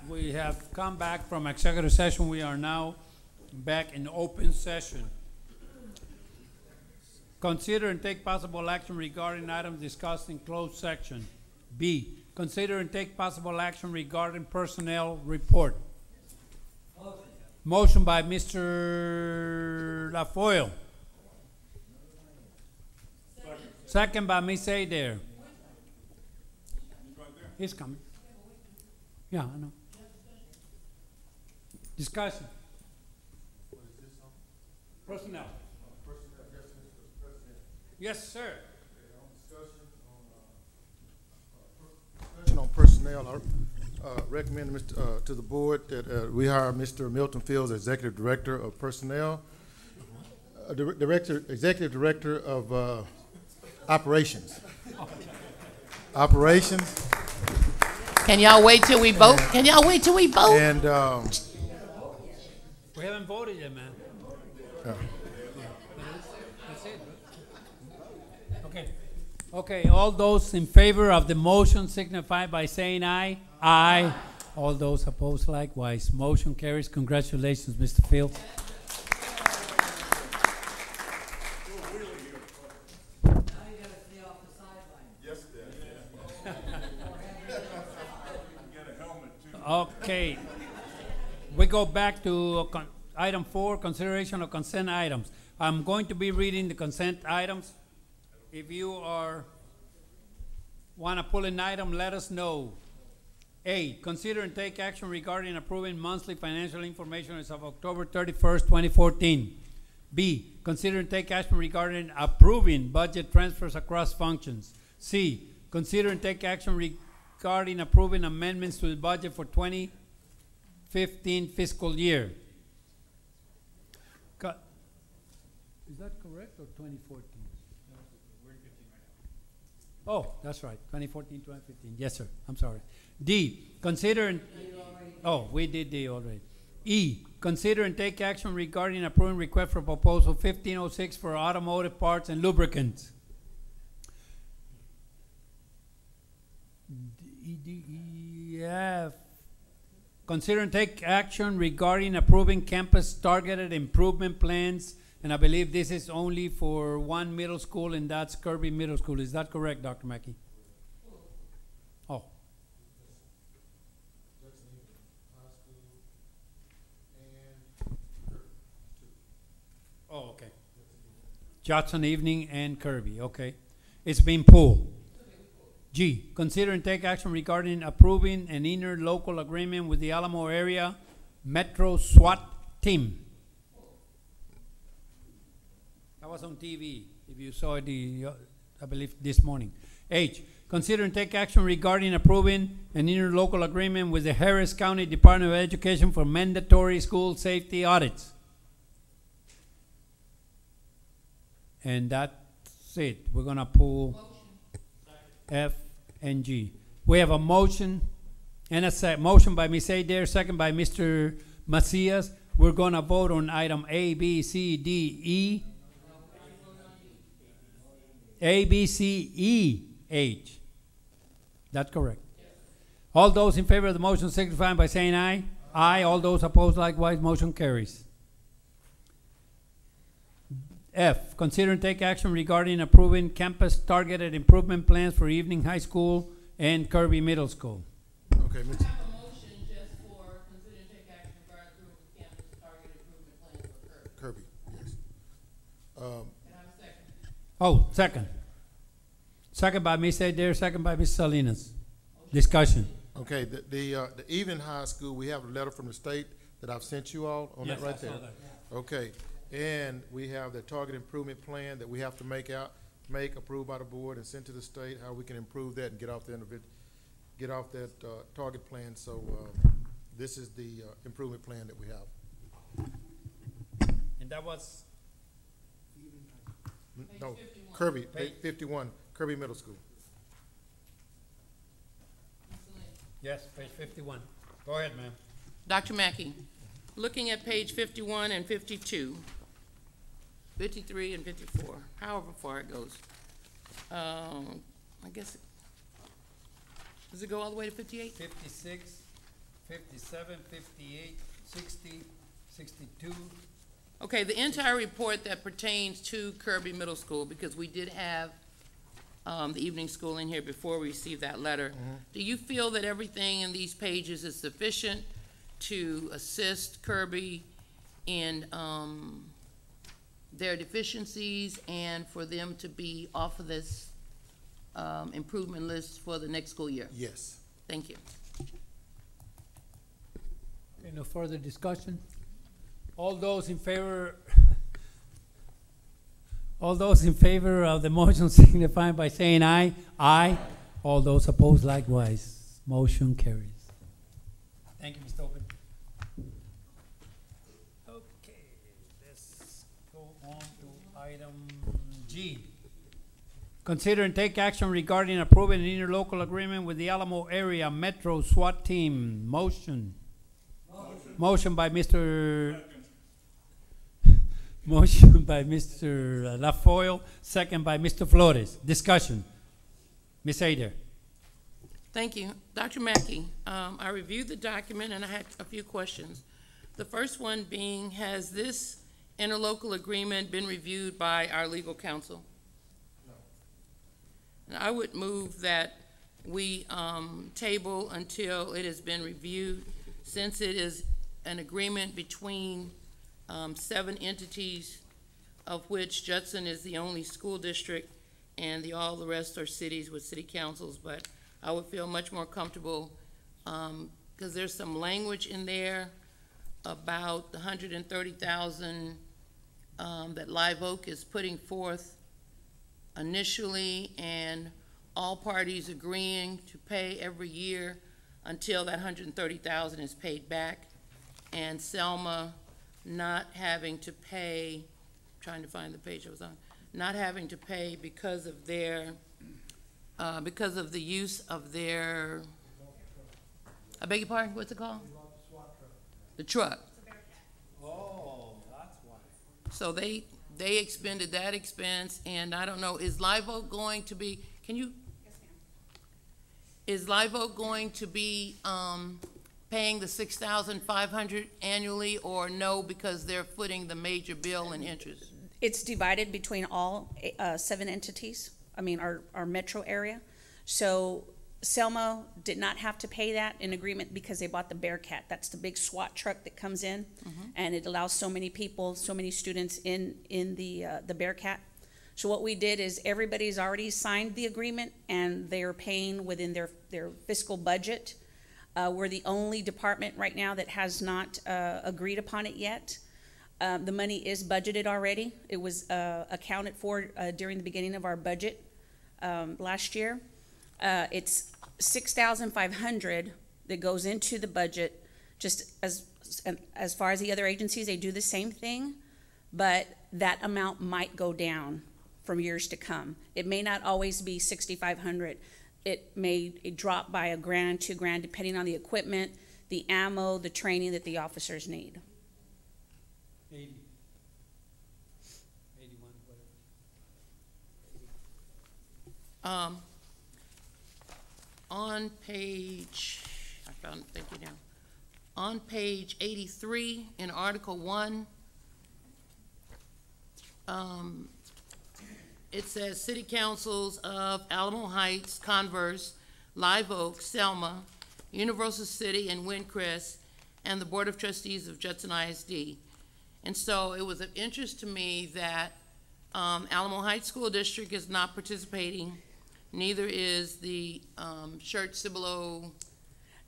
We have come back from executive session. We are now back in open session. Consider and take possible action regarding items discussed in closed section. B, consider and take possible action regarding personnel report. Motion by Mr. LaFoyle. Second by Ms. Adair. He's coming. Yeah, I know. Discussion. Personnel. Yes, sir. On personnel, I recommend to the board that we hire Mr. Milton Fields, Executive Director of Personnel, Executive Director of Operations. Operations. Can y'all wait till we vote? Can y'all wait till we vote? And we haven't voted yet, man. That's it. Okay. Okay, all those in favor of the motion signify by saying aye. Aye. All those opposed likewise. Motion carries. Congratulations, Mr. Fields. Okay. We go back to item 4, consideration of consent items. I'm going to be reading the consent items. If you want to pull an item, let us know. A, consider and take action regarding approving monthly financial information as of October 31st, 2014. B, consider and take action regarding approving budget transfers across functions. C, consider and take action regarding approving amendments to the budget for 2015 fiscal year. Is that correct or 2014? Oh, that's right, 2014, 2015. Yes, sir. I'm sorry. D, consider and... Oh, we did D already. E, consider and take action regarding approving request for proposal 1506 for automotive parts and lubricants. D, E, F. Consider and take action regarding approving campus targeted improvement plans. And I believe this is only for one middle school, and that's Kirby Middle School. Is that correct, Dr. Mackey? Oh. Oh, okay. Johnson Evening and Kirby, okay. It's been pulled. G, consider and take action regarding approving an interlocal agreement with the Alamo Area Metro SWAT Team. That was on TV, if you saw it, I believe, this morning. H, consider and take action regarding approving an interlocal agreement with the Harris County Department of Education for mandatory school safety audits. And that's it. We're going to pull F and G. We have a motion and a motion by Ms. Adair, second by Mr. Macias. We're going to vote on item A, B, C, D, E. A, B, C, E, H. That's correct. Yes. All those in favor of the motion signify by saying aye. Aye. All those opposed likewise. Motion carries. F, consider and take action regarding approving campus targeted improvement plans for Evening High School and Kirby Middle School. Okay, Mr. I have a motion just for consider and take action regarding approving campus targeted improvement plans for Kirby. Kirby, yes. Oh, second. Second by Ms. Adair, second by Ms. Salinas. Discussion. Okay, the Evening High School, we have a letter from the state that I've sent you all on Yes, that right I saw there. that. Okay, and we have the target improvement plan that we have to make approved by the board and send to the state, how we can improve that and get off that target plan. So this is the improvement plan that we have. And that was No, Kirby, page 51, Kirby Middle School. yes, page 51. Go ahead, ma'am. Dr. Mackey, looking at page 51 and 52, 53 and 54, however far it goes. I guess, does it go all the way to 58? 56. 57, 58, 60, 62. Okay, the entire report that pertains to Kirby Middle School, because we did have the evening school in here before we received that letter. Do you feel that everything in these pages is sufficient to assist Kirby in their deficiencies and for them to be off of this improvement list for the next school year? Yes. Thank you. Okay, no further discussion? All those in favor, all those in favor of the motion signify by saying aye. Aye. All those opposed likewise. Motion carries. Thank you, Mr. Open. Okay, let's go on to item G. Consider and take action regarding approving an interlocal agreement with the Alamo Area Metro SWAT Team. Motion. Motion by Mr. Motion by Mr. LaFoyle, second by Mr. Flores. Discussion. Ms. Ader. Thank you. Dr. Mackey, I reviewed the document and I had a few questions. The first one being, has this interlocal agreement been reviewed by our legal counsel? No. And I would move that we table until it has been reviewed, since it is an agreement between 7 entities, of which Judson is the only school district, and all the rest are cities with city councils. But I would feel much more comfortable, because there's some language in there about the $130,000 that Live Oak is putting forth initially, and all parties agreeing to pay every year until that $130,000 is paid back, and Selma not having to pay, trying to find the page I was on, not having to pay because of their, because of the use of their, I beg your pardon, what's it called? The truck. Oh, that's why. So they expended that expense, and I don't know, is Live Oak going to be, can you? Yes, ma'am. Is Live Oak going to be, paying the $6,500 annually, or no, because they're footing the major bill and interest? It's divided between all 7 entities, I mean, our metro area. So Selma did not have to pay that in agreement because they bought the Bearcat. That's the big SWAT truck that comes in, and it allows so many people, so many students in the Bearcat. So what we did is everybody's already signed the agreement, and they're paying within their fiscal budget. We're the only department right now that has not agreed upon it yet. The money is budgeted already. It was accounted for during the beginning of our budget last year. It's $6,500 that goes into the budget. Just as far as the other agencies, they do the same thing, but that amount might go down from years to come. It may not always be $6,500. It may drop by $1,000, $2,000, depending on the equipment, the ammo, the training that the officers need. 80. 81, whatever. On page, I found, thank you, down. On page 83 in Article 1, it says city councils of Alamo Heights, Converse, Live Oak, Selma, Universal City, and Windcrest, and the Board of Trustees of Judson ISD. And so it was of interest to me that Alamo Heights School District is not participating, neither is the Church-Cibolo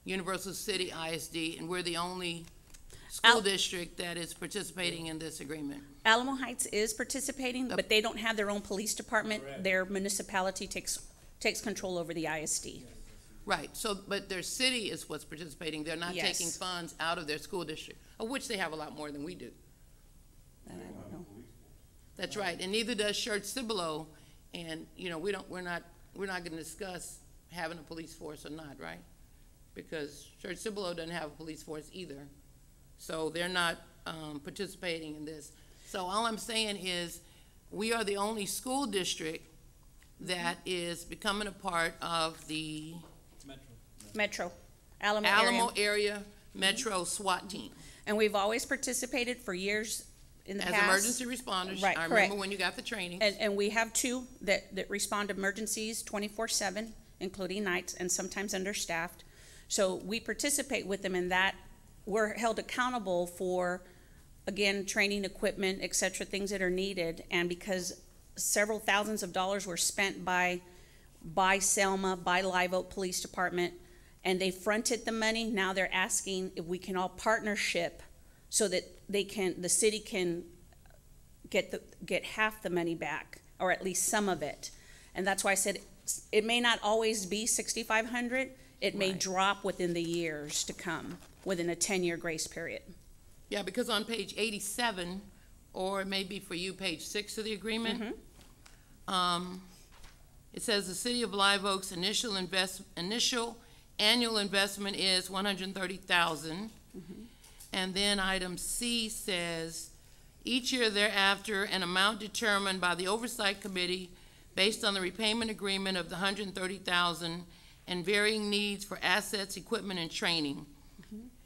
Universal City ISD, and we're the only school district that is participating in this agreement. Alamo Heights is participating, but they don't have their own police department. Correct. Their municipality takes control over the ISD. Right, so, but their city is what's participating. They're not Yes. taking funds out of their school district, of which they have a lot more than we do. That I don't know. That's right, and neither does Church-Cibolo, and, you know, we're not gonna discuss having a police force or not, right? Because Church-Cibolo doesn't have a police force either, so they're not participating in this. So all I'm saying is, we are the only school district that is becoming a part of the Metro. Alamo Alamo area. Area Metro SWAT Team. And we've always participated for years in the As past. emergency responders. Right, I correct. remember when you got the training. And we have two that respond to emergencies 24/7, including nights, and sometimes understaffed. So we participate with them in that. We're held accountable for, again, training, equipment, et cetera, things that are needed. And because several thousands of dollars were spent by Selma, by Live Oak Police Department, and they fronted the money, now they're asking if we can all partnership so that the city can get half the money back, or at least some of it. And that's why I said it may not always be 6,500. It may Right. drop within the years to come, within a 10-year grace period. Yeah, because on page 87, or it may be for you, page 6 of the agreement, it says the City of Live Oak's initial annual investment is $130,000. And then item C says, each year thereafter, an amount determined by the Oversight Committee based on the repayment agreement of the $130,000 and varying needs for assets, equipment, and training.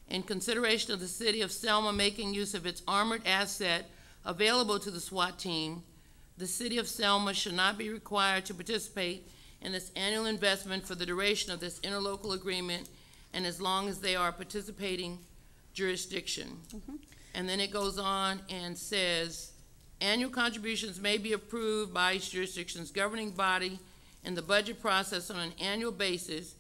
In consideration of the City of Selma making use of its armored asset available to the SWAT team, the City of Selma should not be required to participate in this annual investment for the duration of this interlocal agreement and as long as they are participating jurisdiction. And then it goes on and says, annual contributions may be approved by each jurisdiction's governing body in the budget process on an annual basis.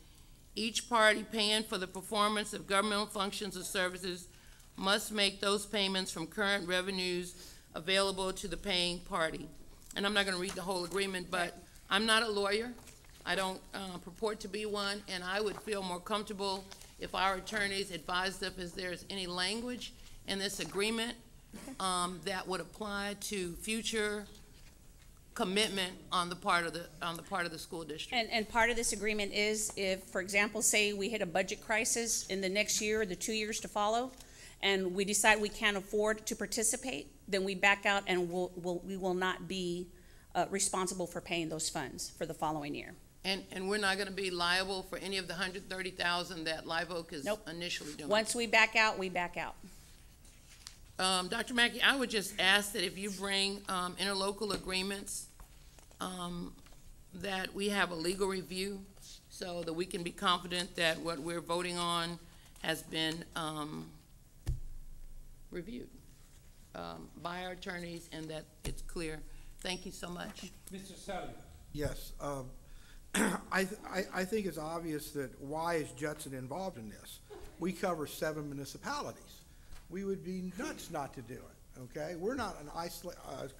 Each party paying for the performance of governmental functions or services must make those payments from current revenues available to the paying party. And I'm not gonna read the whole agreement, but I'm not a lawyer. I don't purport to be one, and I would feel more comfortable if our attorneys advised us if there's any language in this agreement that would apply to future commitment on the part of the school district. And part of this agreement is if, for example, say we hit a budget crisis in the next year or the 2 years to follow, and we decide we can't afford to participate, then we back out and we will not be responsible for paying those funds for the following year. And we're not gonna be liable for any of the $130,000 that Live Oak is Nope. initially doing? Once we back out, we back out. Dr. Mackey, I would just ask that if you bring interlocal agreements, that we have a legal review so that we can be confident that what we're voting on has been reviewed by our attorneys and that it's clear. Thank you so much. Mr. Sully. Yes, I think it's obvious that why is Judson involved in this? We cover 7 municipalities. We would be nuts not to do it, okay? We're not an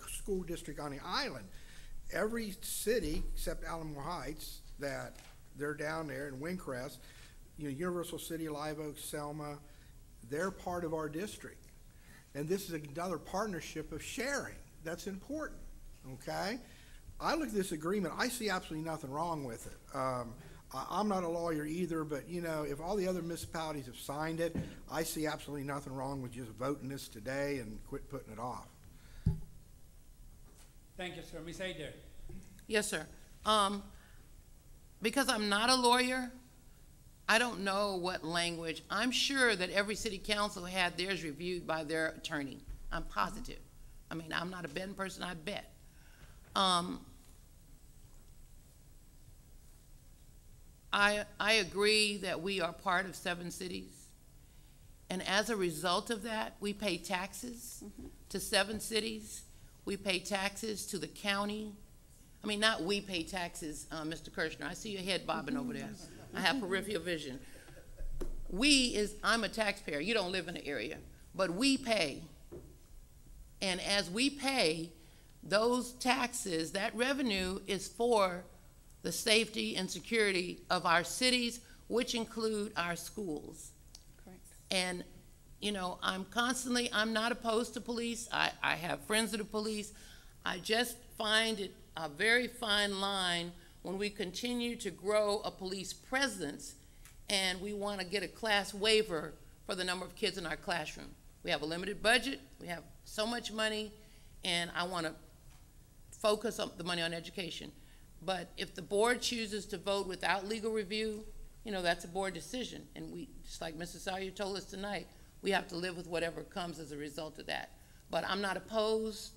school district on the island. Every city, except Alamo Heights, that they're down there in Windcrest, Universal City, Live Oak, Selma, they're part of our district. And this is another partnership of sharing. That's important, okay? I look at this agreement, I see absolutely nothing wrong with it. I'm not a lawyer either, but if all the other municipalities have signed it, I see absolutely nothing wrong with just voting this today and quit putting it off. Thank you, sir. Ms. Adair. Yes, sir. Because I'm not a lawyer, I don't know what language. I'm sure that every city council had theirs reviewed by their attorney. I'm positive. I mean, I'm not a betting person, I bet. I agree that we are part of 7 cities. And as a result of that, we pay taxes to 7 cities. We pay taxes to the county. I mean, not we pay taxes, Mr. Kirshner. I see your head bobbing over there. I have peripheral vision. I'm a taxpayer. You don't live in the area. But we pay. And as we pay, those taxes, that revenue is for the safety and security of our cities, which include our schools. Correct. And, I'm not opposed to police. I have friends that are police. I just find it a very fine line when we continue to grow a police presence and we want to get a class waiver for the number of kids in our classroom. We have a limited budget, we have so much money, and I want to focus the money on education. But if the board chooses to vote without legal review, you know, that's a board decision. And we, just like Mr. Sawyer told us tonight, we have to live with whatever comes as a result of that. But I'm not opposed,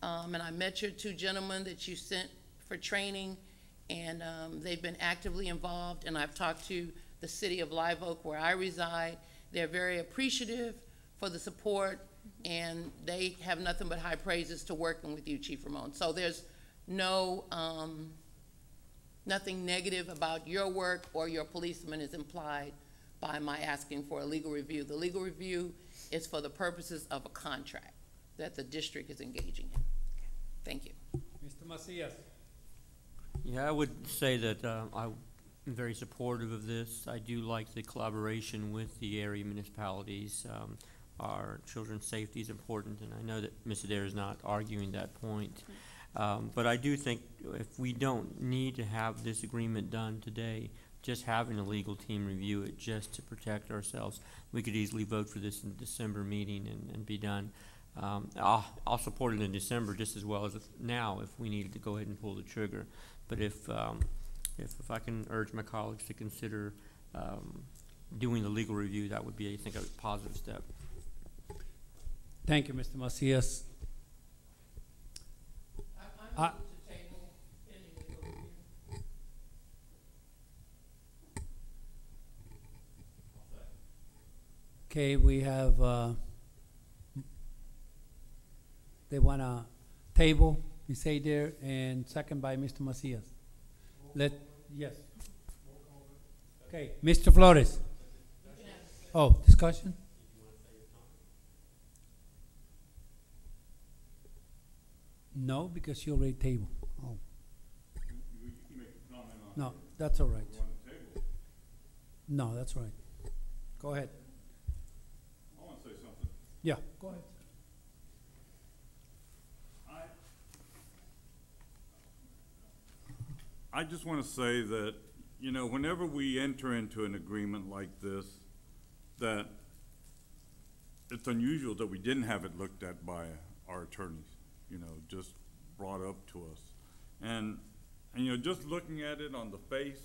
and I met your two gentlemen that you sent for training, and they've been actively involved, and I've talked to the city of Live Oak where I reside. They're very appreciative for the support, and they have nothing but high praises to working with you, Chief Ramon. So there's no, nothing negative about your work or your policeman is implied by my asking for a legal review. The legal review is for the purposes of a contract that the district is engaging in. Thank you. Mr. Macias. Yeah, I would say that I'm very supportive of this. I do like the collaboration with the area municipalities. Our children's safety is important, and I know that Ms. Adair is not arguing that point. But I do think if we don't need to have this agreement done today, just having a legal team review it just to protect ourselves, we could easily vote for this in the December meeting and be done. I'll support it in December just as well as now if we needed to go ahead and pull the trigger. But if I can urge my colleagues to consider doing the legal review, that would be, I think, a positive step. Thank you, Mr. Macias. I move to table pending legal review. Okay, we have, they want to table, you say there, and second by Mr. Macias. Yes. Okay, Mr. Flores. Oh, discussion? No, because you already tabled. Oh. No, that's all right. No, that's all right. Go ahead. I want to say something. Yeah, go ahead. I just want to say that, you know, whenever we enter into an agreement like this, that it's unusual that we didn't have it looked at by our attorneys, you know, just brought up to us. And you know, just looking at it on the face,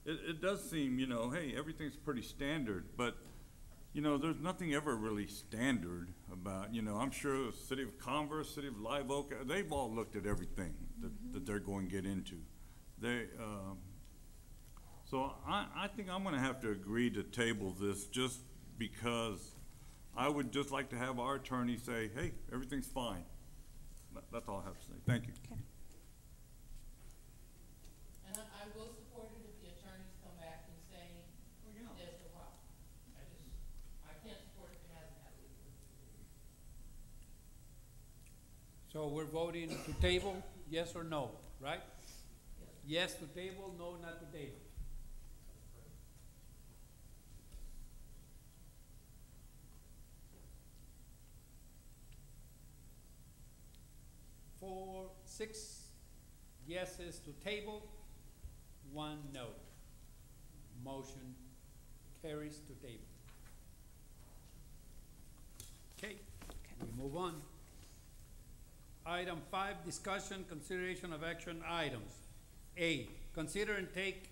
it does seem, you know, hey, everything's pretty standard, but you know, there's nothing ever really standard about, you know, I'm sure the City of Converse, City of Live Oak, they've all looked at everything that they're going to get into. So I think I'm going to have to agree to table this just because I would just like to have our attorney say, hey, everything's fine. That's all I have to say. Thank you. Okay. And I will support it if the attorneys come back and say there's no problem. I can't support it if it hasn't had legal review. So we're voting to table, yes or no, right? Yes to table, no not to table. Six yeses to table, 1 no. Motion carries to table. Okay, we move on. Item 5, discussion, consideration of action items. A, consider and take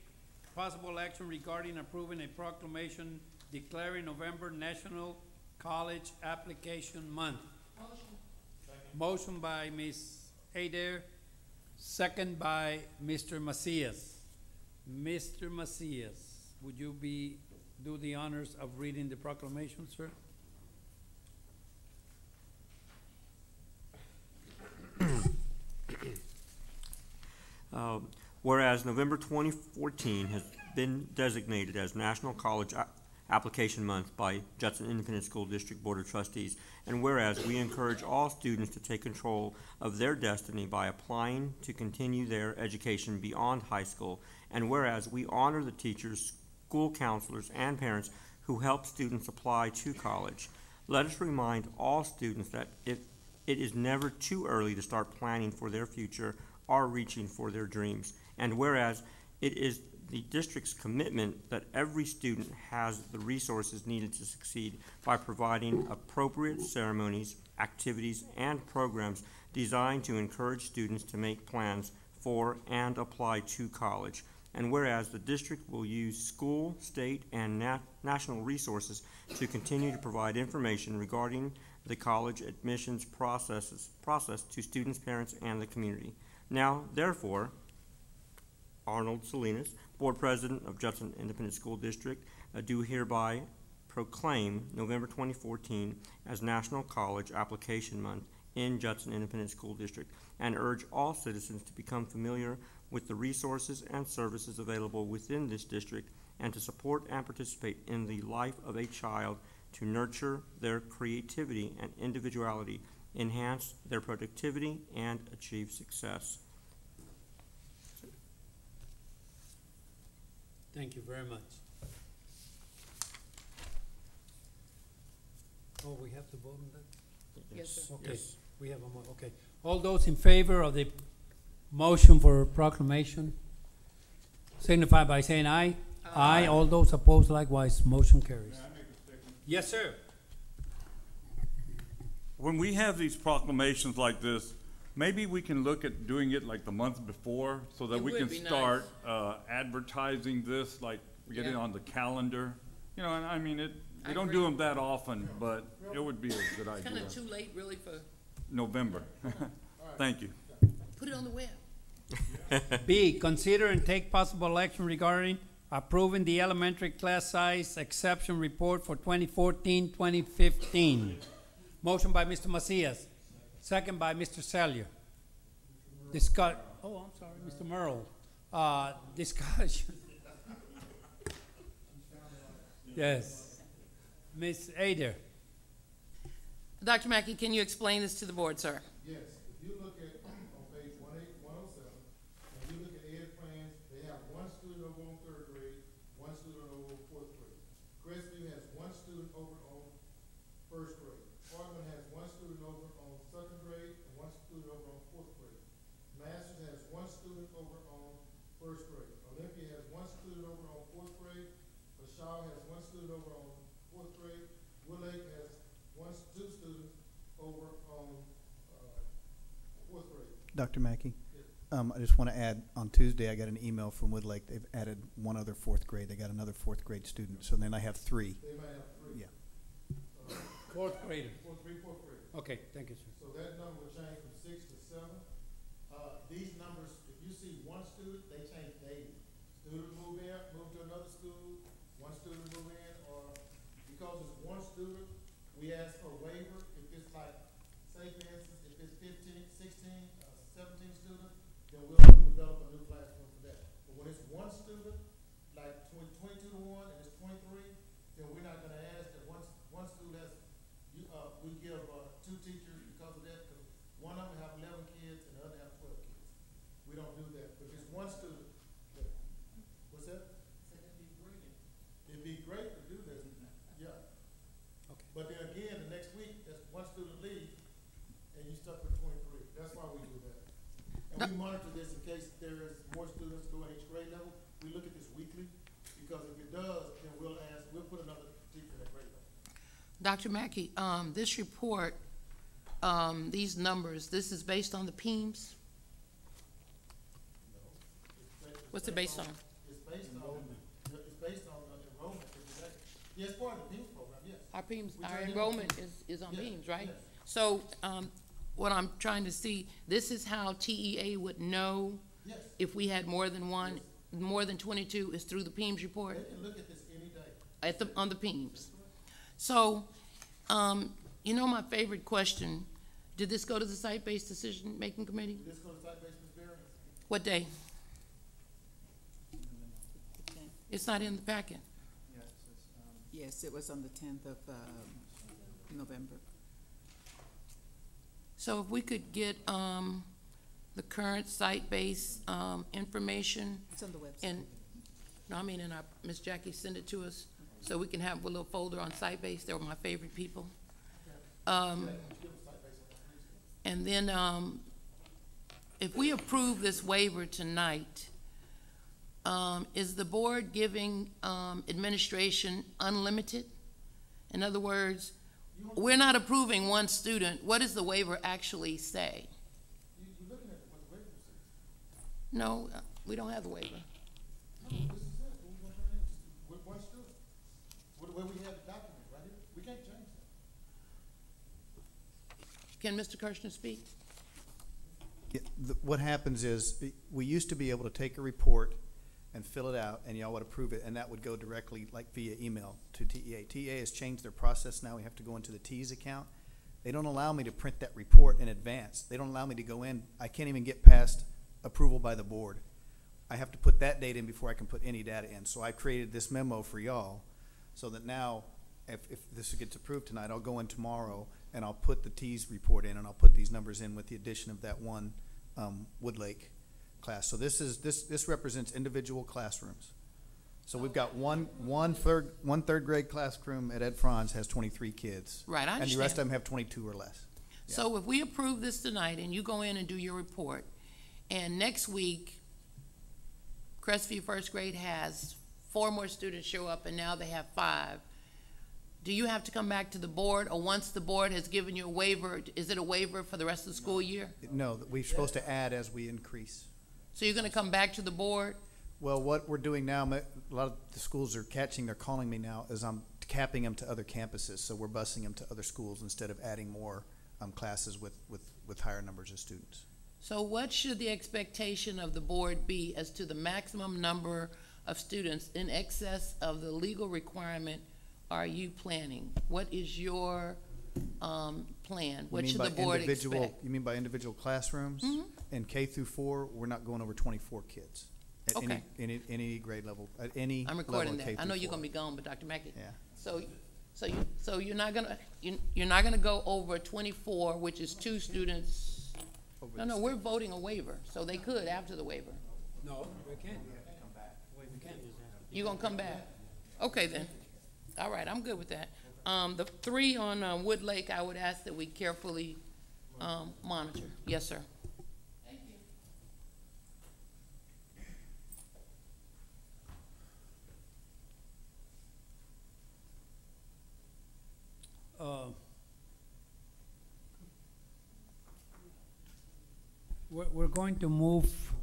possible action regarding approving a proclamation declaring November National College Application Month. Motion by Ms. Adair, second by Mr. Macias. Mr. Macias, would you do the honors of reading the proclamation, sir? Whereas November 2014 has been designated as National College Application Month by Judson Independent School District Board of Trustees, and whereas we encourage all students to take control of their destiny by applying to continue their education beyond high school, and whereas we honor the teachers, school counselors, and parents who help students apply to college, let us remind all students that it is never too early to start planning for their future or reaching for their dreams, and whereas it is the district's commitment that every student has the resources needed to succeed by providing appropriate ceremonies, activities, and programs designed to encourage students to make plans for and apply to college. And whereas the district will use school, state, and national resources to continue to provide information regarding the college admissions process to students, parents, and the community. Now, therefore, Arnold Salinas, Board President of Judson Independent School District, do hereby proclaim November 2014 as National College Application Month in Judson Independent School District, and urge all citizens to become familiar with the resources and services available within this district, and to support and participate in the life of a child to nurture their creativity and individuality, enhance their productivity, and achieve success. Thank you very much. Oh, we have to vote on that? Yes, sir. Okay, Yes. we have a okay. All those in favor of the motion for proclamation signify by saying aye. Aye. All those opposed likewise, motion carries. Yes, sir. When we have these proclamations like this, maybe we can look at doing it like the month before so that It we would can be start advertising this, like we get it Yeah. on the calendar. You know, and I mean, I we don't agree. do them that often, but it would be a good It's kind idea. of too late really for, November. Thank you. put it on the web. B, consider and take possible action regarding approving the elementary class size exception report for 2014-2015. Motion by Mr. Macias, second by Mr. Celia. Discuss, oh, I'm sorry, Mr. Merle. Discussion. Yes. Ms. Adair. Dr. Mackey, can you explain this to the board, sir? Yes, if you look at, on page 107, and you look at ed plans, they have one student over on third grade, one student over on fourth grade. Crestview has one student over on first grade. Hartman has one student over on second grade and one student over on fourth grade. Masters has one student over on first grade. Olympia has one student over on fourth grade. LaShaw has one student over on fourth grade. Woodlake has two students over on, fourth grade. Dr. Mackey, I just want to add, on Tuesday, I got an email from Woodlake. They've added one other fourth grade. They got another fourth grade student, so then I have three. They might have three. Yeah. Fourth grader. Fourth grade. Okay, thank you, sir. So that number will change from 6 to 7. These numbers, if you see one student, they change daily. Student move in, move to another school, one student move in, or because it's one student, we ask for a waiver. If it's like, say for instance, if it's 15, 16, 17 students, then we'll develop a new classroom for that. But when it's one student, like 22 to 1 and it's 23, then we're not gonna ask that one student has, we give, two teachers because of that, because one of them have 11 kids and the other have 12 kids. We don't do that, but if it's one student, what's that? It'd be great to do that, yeah. Okay. But then again, the next week, that's one student leave, and you stuck with 23. That's why we do that. And we monitor this in case there is more students going each grade level. We look at this weekly, because if it does, then we'll put another teacher in that grade level. Dr. Mackey, this report, these numbers, this is based on the PEIMS? What's it based on? It's based on enrollment. Yes, part of the PEIMS program, yes. Our PEIMS, We our turn it enrollment into- is on Yes, PEIMS, right? yes. So, what I'm trying to see, this is how TEA would know Yes, if we had more than one, more than 22 is through the PEIMS report? they can look at this any day. On the PEIMS. So, you know my favorite question, did this go to the site-based decision-making committee? This goes to site-based variance. What day? It's not in the packet. Yes, it was on the 10th of November. So if we could get, the current site-based, information It's on the website. and, no, I mean, and Ms. Jackie send it to us, so we can have a little folder on site-based, they were my favorite people. And then, if we approve this waiver tonight, is the board giving, administration unlimited? In other words, we're not approving one student, what does the waiver actually say? You're looking at what the waiver says. No, we don't have the waiver. where we have the document, right here. We can't change that. Can Mr. Kirshner speak? Yeah, what happens is, we used to be able to take a report and fill it out, and y'all would approve it, and that would go directly, like via email, to TEA. TEA has changed their process now. We have to go into the T's account. They don't allow me to print that report in advance. They don't allow me to go in. I can't even get past approval by the board. I have to put that date in before I can put any data in. So I created this memo for y'all, so that now, if this gets approved tonight, I'll go in tomorrow and I'll put the T's report in, and I'll put these numbers in with the addition of that one Woodlake class. So this represents individual classrooms. So we've got one third grade classroom at Ed Franz has 23 kids. Right, I And the rest of understand. them have 22 or less. So if we approve this tonight and you go in and do your report, and next week, Crestview first grade has 4 more students show up and now they have 5, do you have to come back to the board, or once the board has given you a waiver, is it a waiver for the rest of the school year? No, we're supposed to add as we increase. So you're gonna come back to the board? Well, what we're doing now, a lot of the schools are catching, they're calling me now, is I'm capping them to other campuses. So we're busing them to other schools instead of adding more classes with higher numbers of students. So what should the expectation of the board be as to the maximum number of students in excess of the legal requirement are you planning? What is your plan? What should the board expect? You mean by individual classrooms? Mhm. In K through 4, we're not going over 24 kids. At Okay. any grade level, at any I'm level recording of K that. I through know you're 4. gonna be gone, but Dr. Mackey. Yeah. So you're not gonna go over 24, which is 2 students. No, we're voting a waiver, so they could after the waiver. No, we can't. You gonna come back? Okay, then. All right, I'm good with that. The 3 on Woodlake, I would ask that we carefully monitor. Yes, sir. Thank you. We're going to move,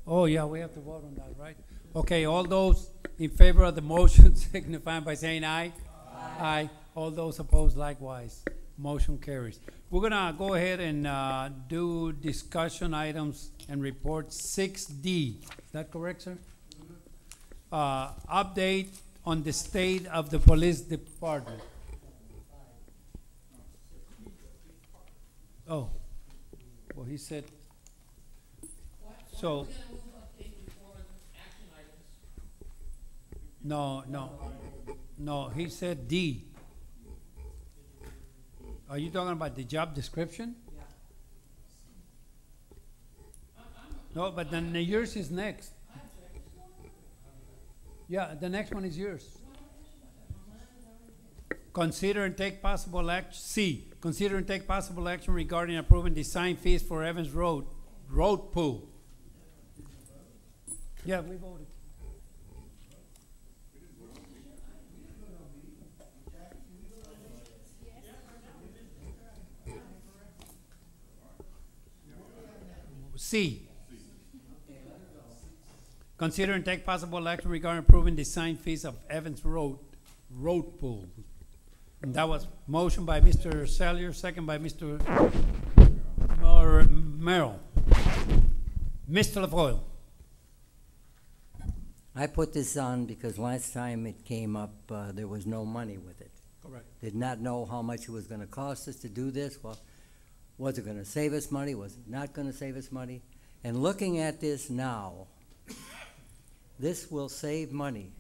oh yeah, we have to vote on that, right? Okay, all those in favor of the motion signify by saying aye. Aye. All those opposed likewise. Motion carries. We're gonna go ahead and do discussion items and report 6D. Is that correct, sir? Update on the state of the police department. Oh, well, he said, so. No, he said D. Are you talking about the job description? No, but then yours is next. Yeah, the next one is yours. Consider and take possible action, C, consider and take possible action regarding approving design fees for Evans Road pool. Yeah, we voted. C. Consider and take possible action regarding approving design fees of Evans Road pool. And that was motion by Mr. Sellier, second by Mr. Merrill. Mr. LaFoille. I put this on because last time it came up, there was no money with it. Correct. Did not know how much it was gonna cost us to do this. Well, was it gonna save us money? Was it not gonna save us money? And looking at this now, this will save money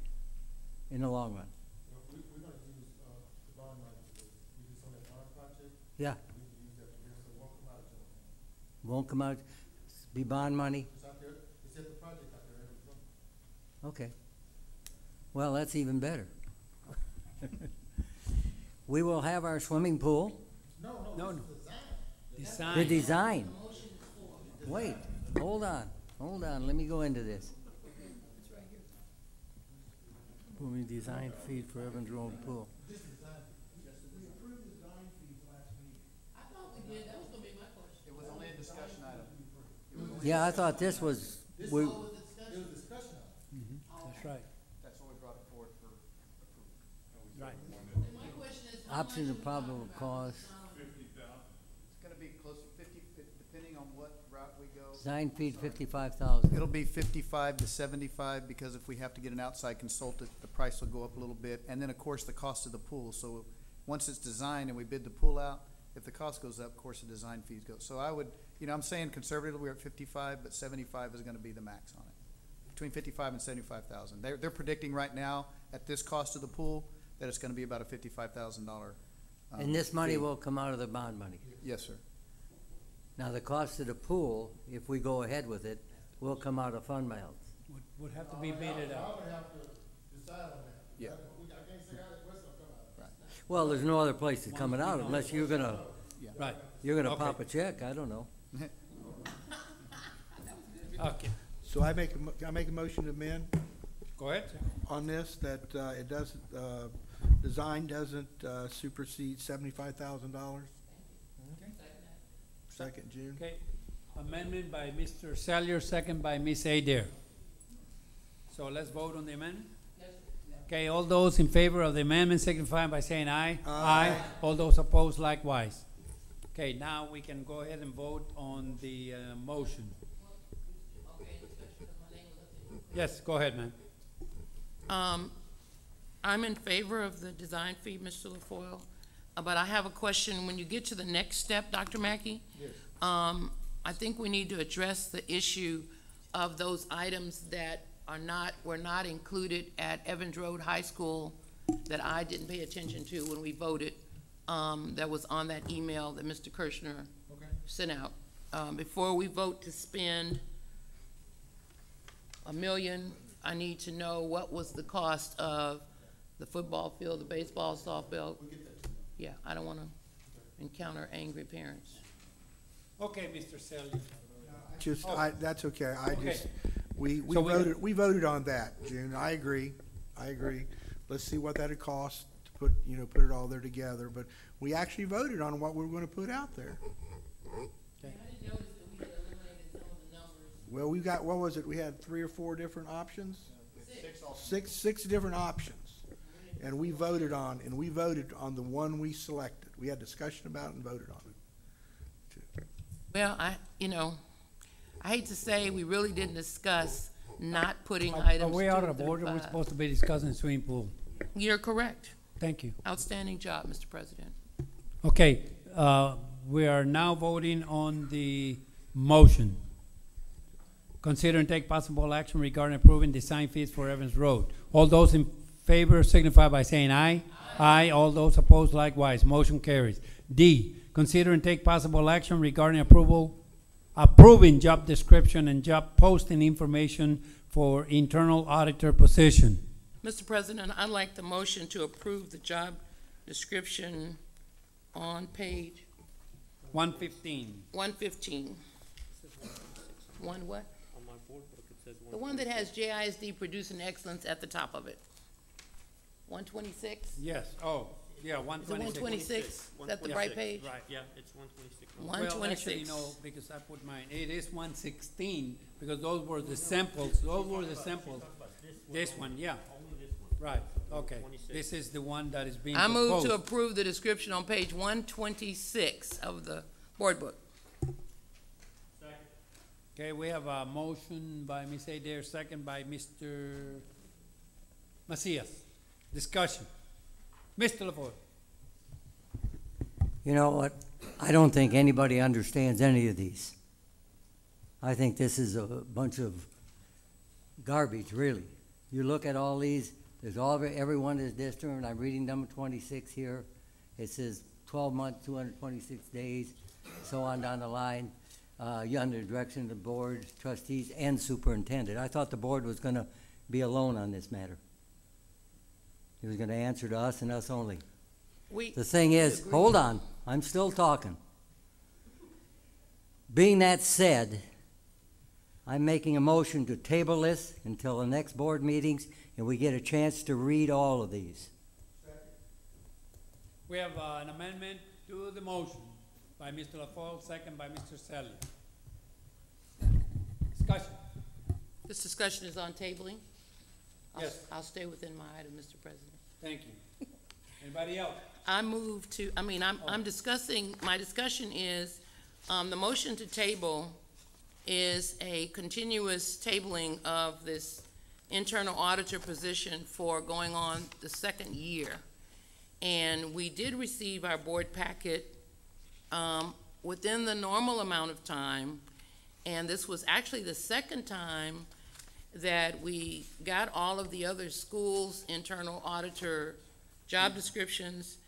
in the long run. We're gonna use, the bond money to do some of that bond project. Yeah, We can use that for this, so it won't come out of general fund. won't come out, be bond money? It's out there, it's at the project out there, every month. Okay. Well, that's even better. We will have our swimming pool. No. The Design. design. Wait, hold on, let me go into this. We design feed for Evans Road Pool. It was only a discussion item. Yeah, I thought this was, That's right. That's what we brought it forward for approval. Options and probable cost, It's gonna be close to 50, depending on what route we go. design fee 55,000. It'll be 55 to 75, because if we have to get an outside consultant, the price will go up a little bit. And then, of course, the cost of the pool. So once it's designed and we bid the pool out, if the cost goes up, of course, the design fees go. So I would, I'm saying conservatively, we're at 55, but 75 is gonna be the max on it. Between 55 and 75,000. They're predicting right now, at this cost of the pool, that it's gonna be about a $55,000. And this money fee. will come out of the bond money. Yes, sir. Now, the cost of the pool, if we go ahead with it, will come out of fund balance. Would have to be bidded out. would have to decide on that. Yeah. I can't say how that question will come out. Well, there's no other place to come it out unless you're gonna Right, You're gonna Okay. pop a check, I don't know. okay, So I make a motion to amend go ahead. on this, that, it doesn't, design doesn't, supersede $75,000. Second, June. Okay, amendment by Mr. Salyer, second by Ms. Adair. So let's vote on the amendment? Okay, all those in favor of the amendment signify by saying aye. Aye. All those opposed likewise. Okay, now we can go ahead and vote on the, motion. Yes, go ahead, ma'am. I'm in favor of the design fee, Mr. LaFoille, but I have a question. When you get to the next step, Dr. Mackey, I think we need to address the issue of those items that were not included at Evans Road High School that I didn't pay attention to when we voted, that was on that email that Mr. Kirschner sent out. Before we vote to spend $1 million, I need to know what was the cost of the football field, the baseball, softball. Yeah, I don't wanna encounter angry parents. Okay, Mr. Salyer. That's okay, Okay. we So we voted on that, June, I agree. Let's see what that'd cost to put it all there together, but we actually voted on what we were gonna put out there. Well, we got, what was it, we had 3 or 4 different options? Six different options, and we voted on the one we selected. We had discussion about it and voted on it. Well, I hate to say, we really didn't discuss not putting items Are we 2 out of through order? We're 5. supposed to be discussing swimming pool. You're correct. Thank you. Outstanding job, Mr. President. Okay, we are now voting on the motion. Consider and take possible action regarding approving design fees for Evans Road. All those in favor signify by saying aye. Aye. All those opposed likewise. Motion carries. D, consider and take possible action regarding approving job description and job posting information for internal auditor position. Mr. President, I'd like the motion to approve the job description on page 115. 115. One what? On my board book, it says The one that has JISD producing excellence at the top of it. 126? Yes, oh, yeah, Is it 126. 126? Is that the right page? Right, yeah, it's 126. Well, actually, 126. no, because I put mine, it is 116, because those were the samples, This one, yeah. Right, okay. This is the one that is being I proposed. move to approve the description on page 126 of the board book. Okay, we have a motion by Ms. Adair, second by Mr. Macias. Discussion. Mr. LaFoille. You know what? I don't think anybody understands any of these. I think this is a bunch of garbage, really. You look at all these, everyone is different. I'm reading number 26 here. It says 12 months, 226 days, so on down the line. You're under the direction of the board, trustees, and superintendent. I thought the board was gonna be alone on this matter. It was gonna answer to us and us only. The thing is, hold on, I'm still talking. Being that said, I'm making a motion to table this until the next board meetings and we get a chance to read all of these. We have an amendment to the motion by Mr. LaFoille, second by Mr. Salyer. Discussion. This discussion is on tabling. Yes. I'll stay within my item, Mr. President. Thank you. Anybody else? I move to, I'm discussing, my discussion is, the motion to table is a continuous tabling of this internal auditor position for going on the second year. And we did receive our board packet, within the normal amount of time. And this was actually the second time that we got all of the other schools' internal auditor job descriptions.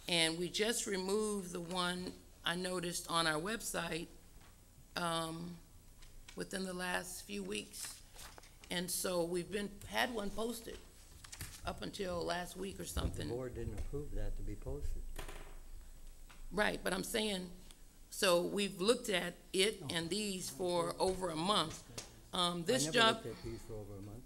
And we just removed the one I noticed on our website, within the last few weeks. And so we've had one posted up until last week or The something. board didn't approve that to be posted. Right, but I'm saying, so we've looked at it and these for over a month. This I never job, looked at these for over a month.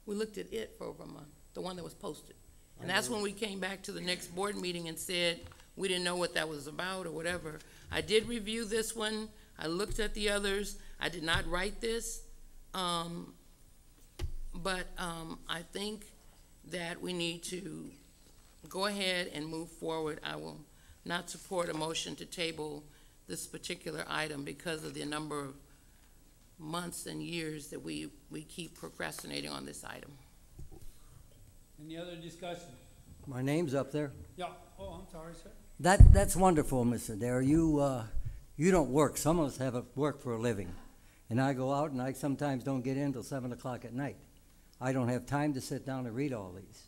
we looked at it for over a month, the one that was posted. And that's when we came back to the next board meeting and said, we didn't know what that was about or whatever. I did review this one, I looked at the others, I did not write this. But I think that we need to go ahead and move forward. I will not support a motion to table this particular item because of the number of months and years that we keep procrastinating on this item. Any other discussion? My name's up there. Yeah, oh, I'm sorry, sir. That's wonderful, Mr. Dare. You don't work. Some of us have work for a living. And I go out and I sometimes don't get in till 7 o'clock at night. I don't have time to sit down and read all these.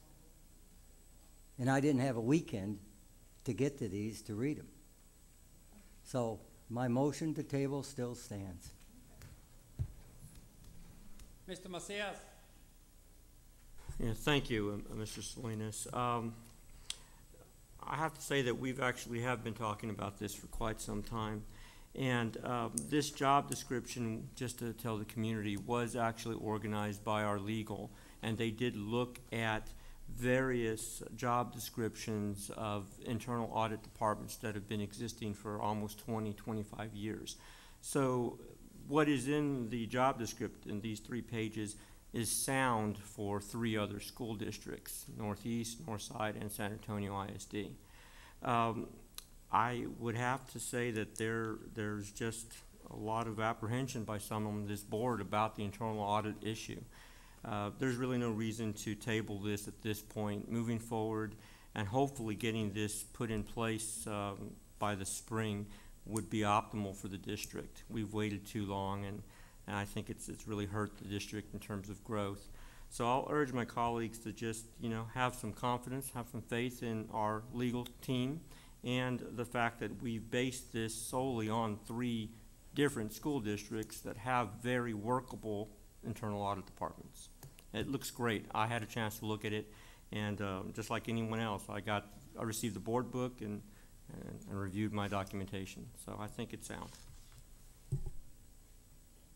And I didn't have a weekend to get to these to read them. So my motion to table still stands. Mr. Macias? Yeah, thank you, Mr. Salinas. I have to say that we've actually have been talking about this for quite some time. And this job description, just to tell the community, was actually organized by our legal. And they did look at various job descriptions of internal audit departments that have been existing for almost 20, 25 years. So what is in the job description in these 3 pages is sound for 3 other school districts, Northeast, Northside, and San Antonio ISD. I would have to say that there's just a lot of apprehension by some on this board about the internal audit issue. There's really no reason to table this at this point. Moving forward and hopefully getting this put in place by the spring would be optimal for the district. We've waited too long, and I think it's really hurt the district in terms of growth. So I'll urge my colleagues to just, have some confidence, have some faith in our legal team, and the fact that we've based this solely on 3 different school districts that have very workable internal audit departments. It looks great. I had a chance to look at it, and just like anyone else, I received the board book and reviewed my documentation. So I think it's sound.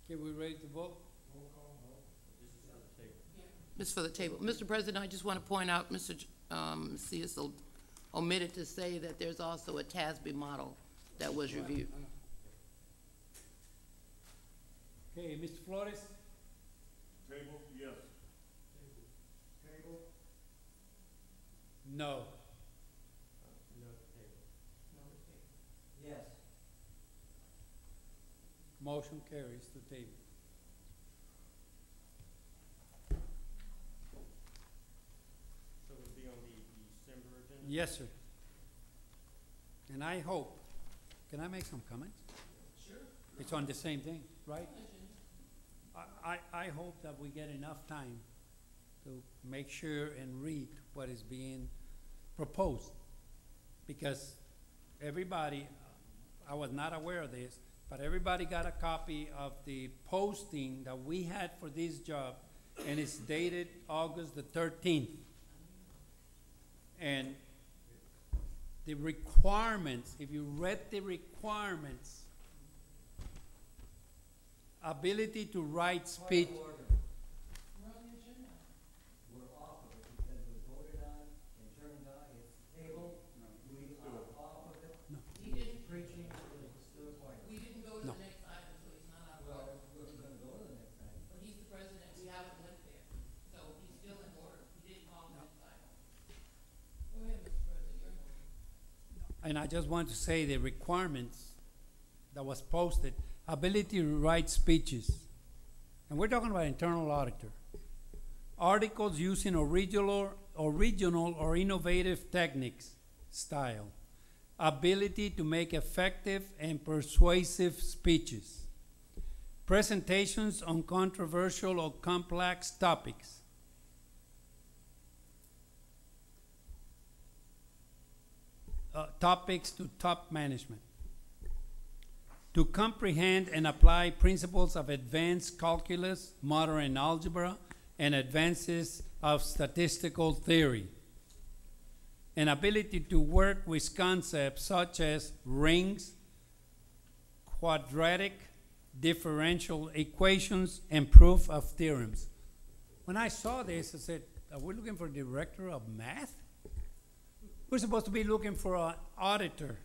Okay, we ready to vote? This is for the table. Mr. President, I just want to point out, Mr. Macias omitted to say that there's also a TASB model that was reviewed. Okay, Mr. Flores? Table, yes. No. Yes. Motion carries to table. So it would be on the December agenda? Yes, sir. And I hope, can I make some comments? Sure. It's on the same thing, right? I hope that we get enough time to make sure and read what is being proposed. Because everybody, I was not aware of this, but everybody got a copy of the posting that we had for this job, and it's dated August the 13th. And the requirements, if you read the requirements, ability to write speech. We're off of it because it was voted on and turned on, it's tabled. We are off of it. He didn't, Preaching is still required. we didn't go to No. the next item, so he's not out of Well, order. we're gonna go to the next item. But he's the president, we haven't went there. So he's still in order. He didn't call the next item. Go ahead, Mr. President, you're in order. and I just want to say the requirements that was posted, ability to write speeches. And we're talking about internal auditor. Articles using original or innovative techniques, style. Ability to make effective and persuasive speeches. Presentations on controversial or complex topics. Topics to top management. To comprehend and apply principles of advanced calculus, modern algebra, and advances of statistical theory. An ability to work with concepts such as rings, quadratic, differential equations, and proof of theorems. When I saw this, I said, are we looking for a director of math? We're supposed to be looking for an auditor.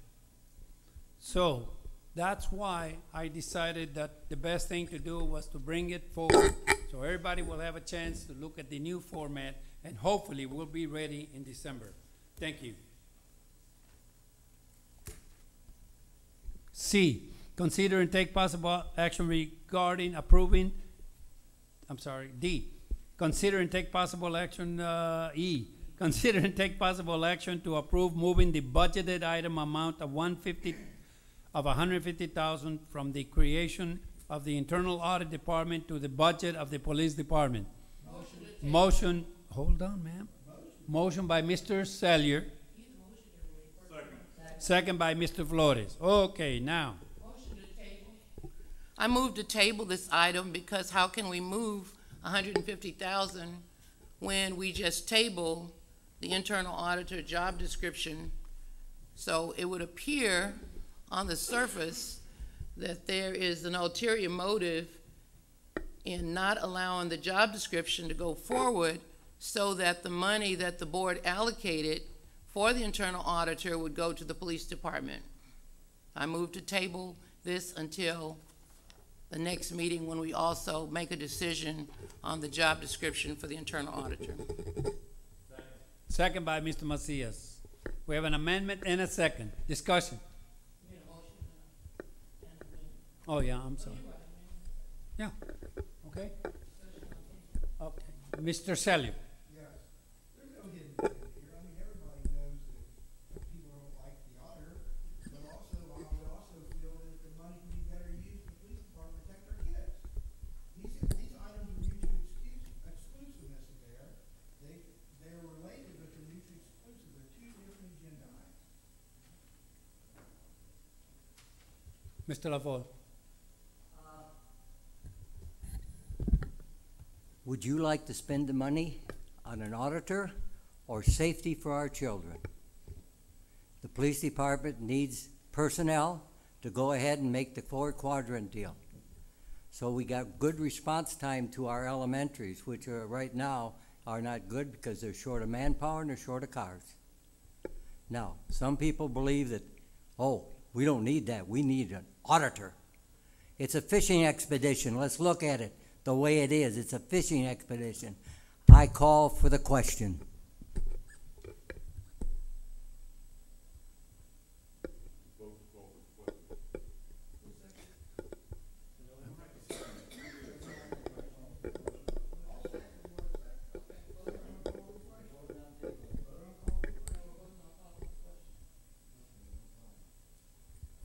So that's why I decided that the best thing to do was to bring it forward so everybody will have a chance to look at the new format, and hopefully we'll be ready in December. Thank you. C, consider and take possible action regarding approving, D, consider and take possible action, E, consider and take possible action to approve moving the budgeted item amount of $150,000 from the creation of the internal audit department to the budget of the police department. Motion, hold on, ma'am. Motion by Mr. Sellier. Second by Mr. Flores. Okay, now. I move to table this item because how can we move $150,000 when we just table the internal auditor job description? So it would appear on the surface that there is an ulterior motive in not allowing the job description to go forward so that the money that the board allocated for the internal auditor would go to the police department. I move to table this until the next meeting when we also make a decision on the job description for the internal auditor. Second by Mr. Macias. We have an amendment and a second. Discussion. Oh, yeah, I'm sorry. Yeah, okay. Okay, Mr. Sellier. Yes. There's no hidden agenda here. I mean, everybody knows that people don't like the auditor, but also, I would also feel that the money can be better used for the police department to protect our kids. These items are mutually exclusiveness there. They're related, but they're mutually exclusive. They're two different agenda items. Mr. LaFolle. Would you like to spend the money on an auditor or safety for our children? The police department needs personnel to go ahead and make the 4-quadrant deal. So we got good response time to our elementaries, which are right now are not good because they're short of manpower and they're short of cars. Now, some people believe that, oh, we don't need that. We need an auditor. It's a fishing expedition. Let's look at it the way it is. It's a fishing expedition. I call for the question.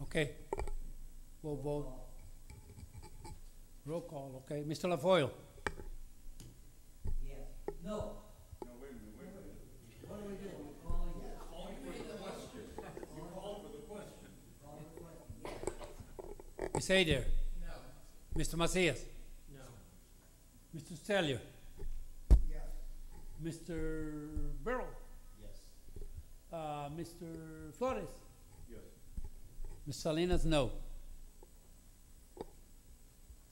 Okay, we'll vote. Roll call, okay. Mr. LaFoille? Yes. No. No, wait a minute. What are we doing? We're calling yes. Calling for the question. You called for the question. Ms. Adair? No. Mr. Macias? No. Mr. Sellier? Yes. Mr. Burrow? Yes. Mr. Flores? Yes. Ms. Salinas, no.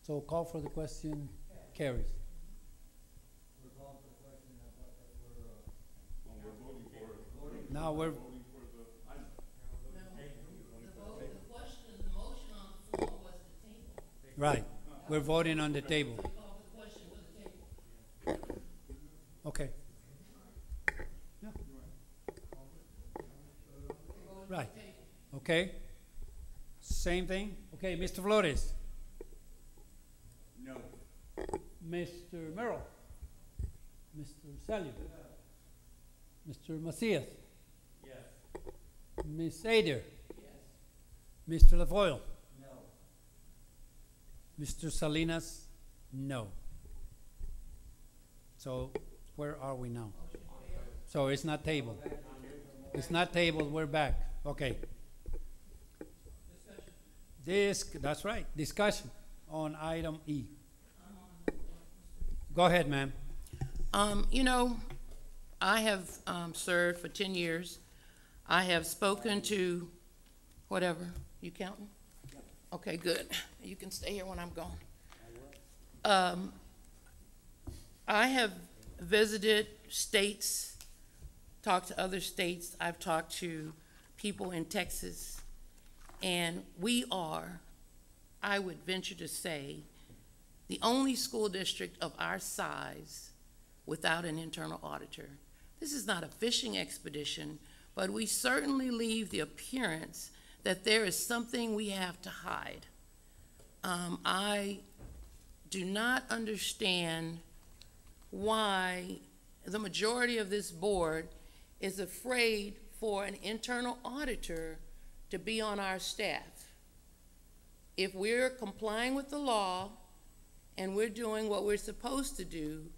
So call for the question carries. We're calling for the question now, but We're voting for it. Now we're, Voting for the item. The question, the motion on the floor was to table. right, we're voting on the table. Call for the question for the table. Okay. Yeah. Right. Okay? Same thing? Okay, Mr. Flores? No. Mr. Merrill? Mr. Salyer? Mr. Macias? Yes. Ms. Ader? Yes. Mr. LaFoyle? No. Mr. Salinas? No. So where are we now? So it's not tabled. It's not tabled, we're back. Okay. That's right, discussion on item E. Go ahead, ma'am. You know, I have served for 10 years. I have spoken to, whatever, you counting? Okay, good. You can stay here when I'm gone. I have visited states, talked to other states. I've talked to people in Texas. And we are, I would venture to say, the only school district of our size without an internal auditor. This is not a fishing expedition, but we certainly leave the appearance that there is something we have to hide. I do not understand why the majority of this board is afraid for an internal auditor to be on our staff. If we're complying with the law and we're doing what we're supposed to do,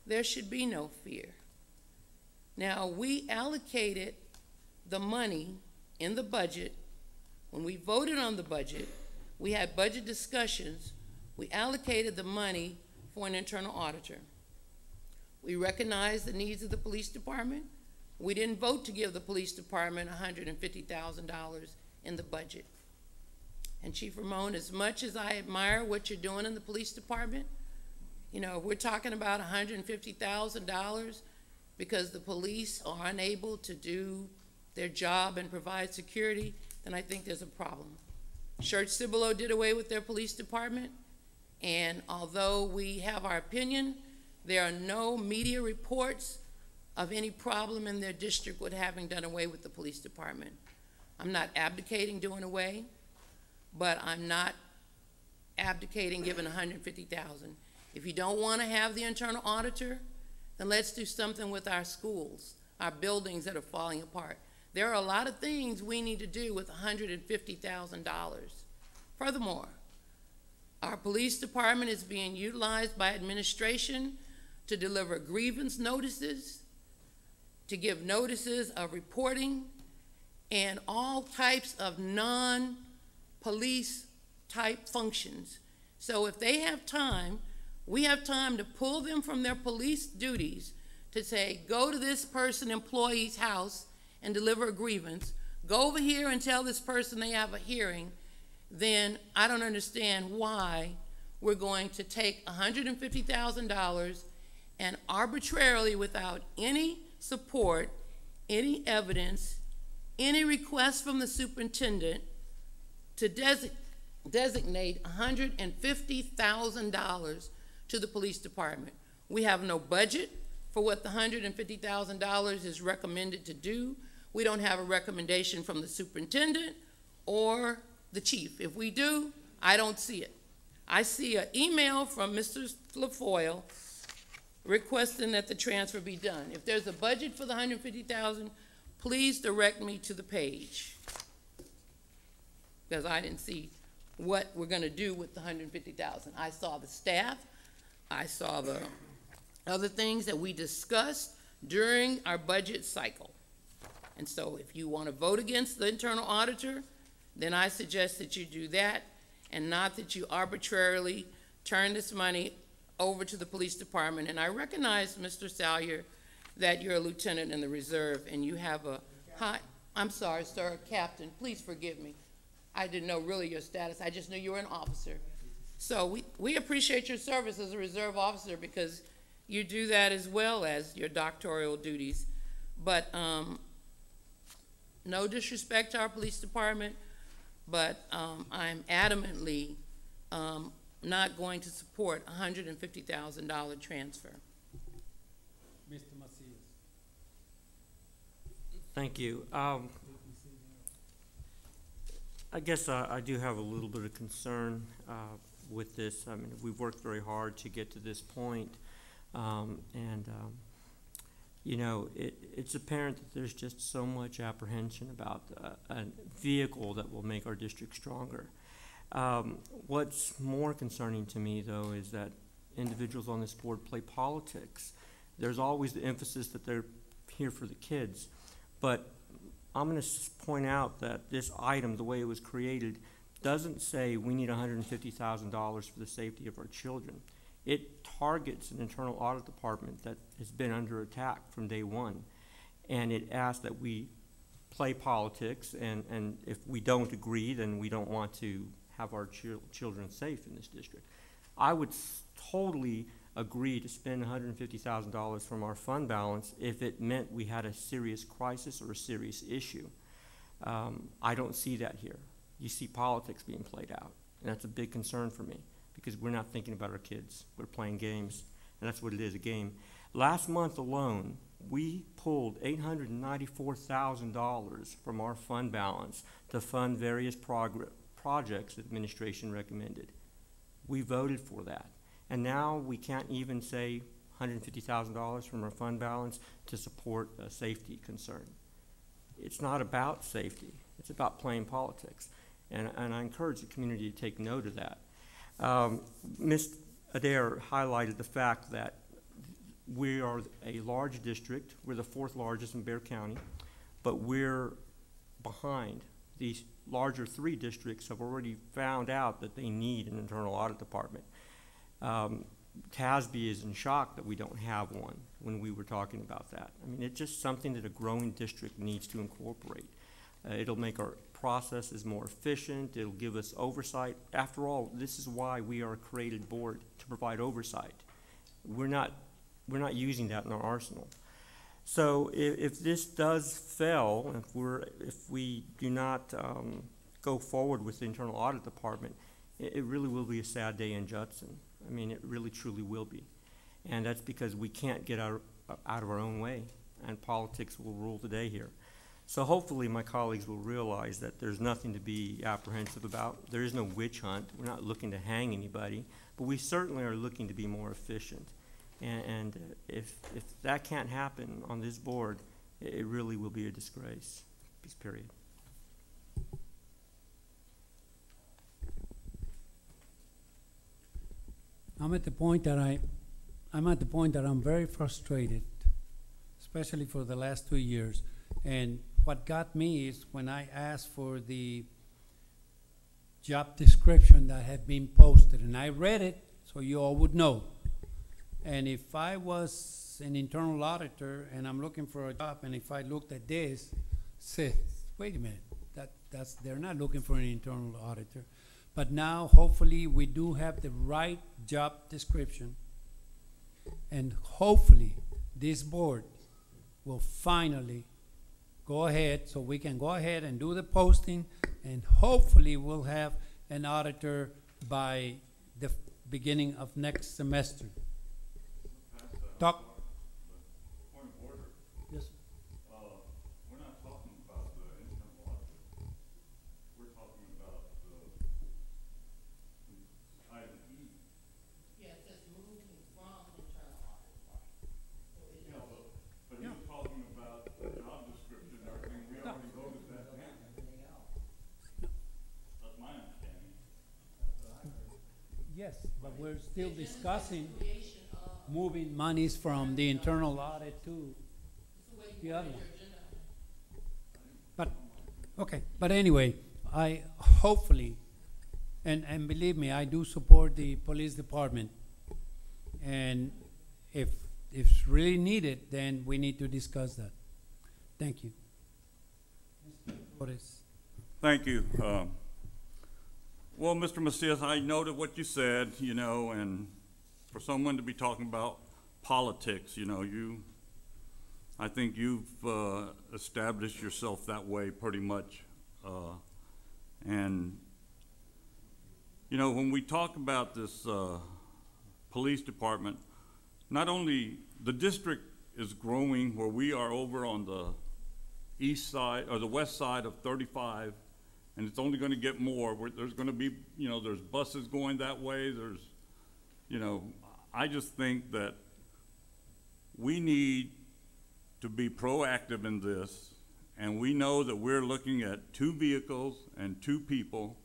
there should be no fear. Now, we allocated the money in the budget. When we voted on the budget, we had budget discussions. We allocated the money for an internal auditor. We recognized the needs of the police department. We didn't vote to give the police department $150,000 in the budget. And Chief Ramon, as much as I admire what you're doing in the police department, you know, if we're talking about $150,000 because the police are unable to do their job and provide security, then I think there's a problem. Church-Cibolo did away with their police department, and although we have our opinion, there are no media reports of any problem in their district with having done away with the police department. I'm not abdicating doing away, but I'm not abdicating giving $150,000. If you don't want to have the internal auditor, then let's do something with our schools, our buildings that are falling apart. There are a lot of things we need to do with $150,000. Furthermore, our police department is being utilized by administration to deliver grievance notices, to give notices of reporting, and all types of non-police type functions. So if they have time, we have time to pull them from their police duties to say, go to this person employee's house and deliver a grievance, go over here and tell this person they have a hearing, then I don't understand why we're going to take $150,000 and arbitrarily, without any support, any evidence, any request from the superintendent, to designate $150,000 to the police department. We have no budget for what the $150,000 is recommended to do. We don't have a recommendation from the superintendent or the chief. If we do, I don't see it. I see an email from Mr. LaFoyle requesting that the transfer be done. If there's a budget for the $150,000, please direct me to the page, because I didn't see what we're going to do with the $150,000. I saw the staff. I saw the other things that we discussed during our budget cycle. And so if you want to vote against the internal auditor, then I suggest that you do that, and not that you arbitrarily turn this money over to the police department. And I recognize, Mr. Salyer, that you're a lieutenant in the reserve and you have a high, I'm sorry, sir, captain, please forgive me. I didn't know really your status. I just knew you were an officer. So we appreciate your service as a reserve officer, because you do that as well as your doctoral duties. But no disrespect to our police department, but I'm adamantly not going to support a $150,000 transfer. Mr. Macias. Thank you. I guess I do have a little bit of concern with this. I mean, we've worked very hard to get to this point, you know, it's apparent that there's just so much apprehension about a vehicle that will make our district stronger. What's more concerning to me, though, is that individuals on this board play politics. There's always the emphasis that they're here for the kids, but I'm going to point out that this item, the way it was created, doesn't say we need $150,000 for the safety of our children. It targets an internal audit department that has been under attack from day one, and it asks that we play politics, and if we don't agree, then we don't want to have our children safe in this district. I would totally agree to spend $150,000 from our fund balance if it meant we had a serious crisis or a serious issue. I don't see that here. You see politics being played out, and that's a big concern for me because we're not thinking about our kids. We're playing games, and that's what it is, a game. Last month alone, we pulled $894,000 from our fund balance to fund various projects the administration recommended. We voted for that. And now we can't even say $150,000 from our fund balance to support a safety concern. It's not about safety. It's about playing politics. And I encourage the community to take note of that. Ms. Adair highlighted the fact that we are a large district. We're the 4th largest in Bexar County, but we're behind. These larger 3 districts have already found out that they need an internal audit department. TASB is in shock that we don't have one when we were talking about that. I mean, it's just something that a growing district needs to incorporate. It'll make our processes more efficient. It'll give us oversight. After all, this is why we are a created board, to provide oversight. We're not using that in our arsenal. So if this does fail, if we do not go forward with the internal audit department, it really will be a sad day in Judson. I mean, it really truly will be. And that's because we can't get out of our own way, and politics will rule the day here. So hopefully my colleagues will realize that there's nothing to be apprehensive about. There is no witch hunt. We're not looking to hang anybody, but we certainly are looking to be more efficient. And if that can't happen on this board, it really will be a disgrace, period. I'm at the point that I'm very frustrated, especially for the last 2 years. And what got me is when I asked for the job description that had been posted, and I read it so you all would know. And if I was an internal auditor and I'm looking for a job, and if I looked at this, say, wait a minute, they're not looking for an internal auditor. But now, hopefully, we do have the right job description, and hopefully, this board will finally go ahead, so we can go ahead and do the posting, and hopefully, we'll have an auditor by the beginning of next semester. Talk. Point of order. Yes. We're not talking about the internal auditor. We're talking about item E. Yes, that's moving from internal audit department. Yeah, but you're talking about the job description and everything. We already voted that down. That's my understanding. Yes, but we're still discussing moving monies from the internal audit to the other one. But, okay, but anyway, I hopefully, and believe me, I do support the police department. And if it's really needed, then we need to discuss that. Thank you. Thank you. Well, Mr. Macias, I noted what you said, you know, and for someone to be talking about politics, you know, I think you've established yourself that way pretty much. And, you know, when we talk about this police department, not only the district is growing where we are over on the east side or the west side of 35 and it's only gonna get more. There's gonna be, you know, there's buses going that way, there's, you know, I just think that we need to be proactive in this, and we know that we're looking at 2 vehicles and 2 people,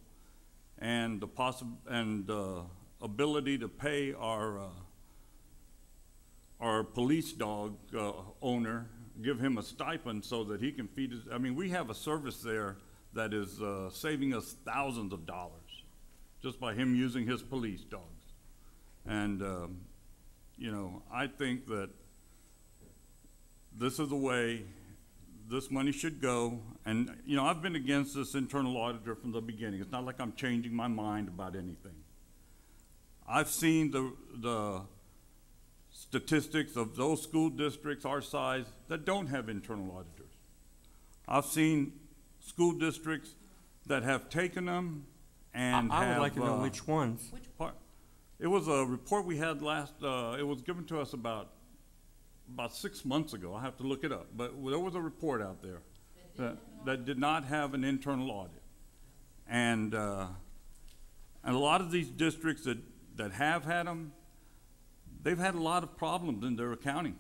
and the ability to pay our police dog owner, give him a stipend so that he can feed his, I mean, we have a service there that is saving us thousands of dollars just by him using his police dogs. And, you know, I think that this is the way this money should go. And, you know, I've been against this internal auditor from the beginning. It's not like I'm changing my mind about anything. I've seen the statistics of those school districts our size that don't have internal auditors. I've seen school districts that have taken them and I would like to know which ones. It was a report we had last, it was given to us about 6 months ago. I have to look it up, but there was a report out there that did not have an internal audit. And a lot of these districts that have had them, they've had a lot of problems in their accounting.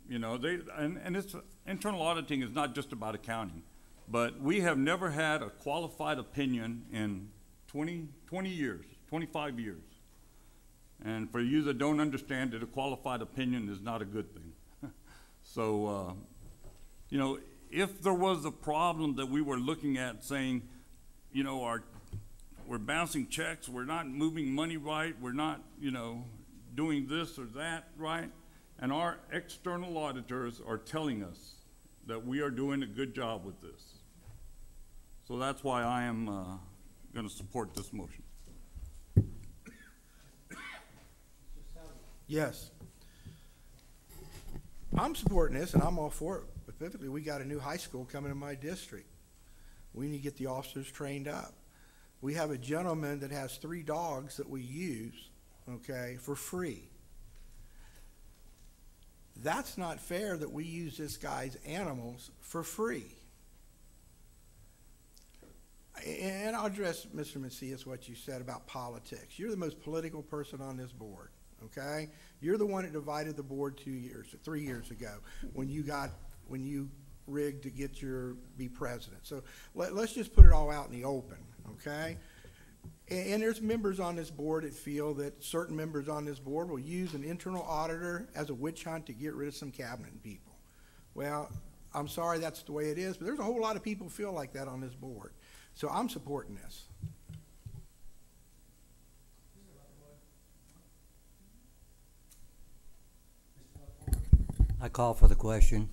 You know, and it's, internal auditing is not just about accounting, but we have never had a qualified opinion in 20 years, 25 years. And for you that don't understand it, a qualified opinion is not a good thing. So, you know, if there was a problem that we were looking at saying, you know, we're bouncing checks, we're not moving money right, we're not, you know, doing this or that right, and our external auditors are telling us that we are doing a good job with this. So that's why I am going to support this motion. Yes. I'm supporting this, and I'm all for it. Specifically, we got a new high school coming in my district. We need to get the officers trained up. We have a gentleman that has 3 dogs that we use, okay, for free. That's not fair that we use this guy's animals for free. And I'll address, Mr. Macias, what you said about politics. You're the most political person on this board, okay? You're the one that divided the board 3 years ago when you rigged to be president. So let's just put it all out in the open, okay? And there's members on this board that feel that certain members on this board will use an internal auditor as a witch hunt to get rid of some cabinet people. Well, I'm sorry that's the way it is, but there's a whole lot of people who feel like that on this board. So I'm supporting this. I call for the question.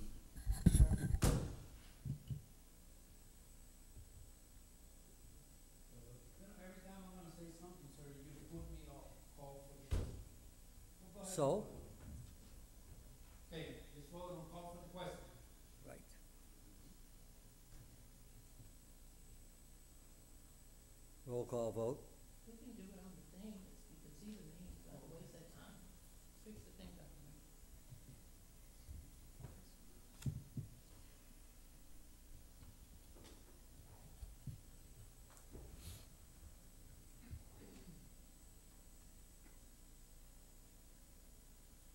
So? Okay, let's vote on call for the question. Right. Roll call vote. We can do it on the thing, you can see the names, don't waste that time. Fix the thing document.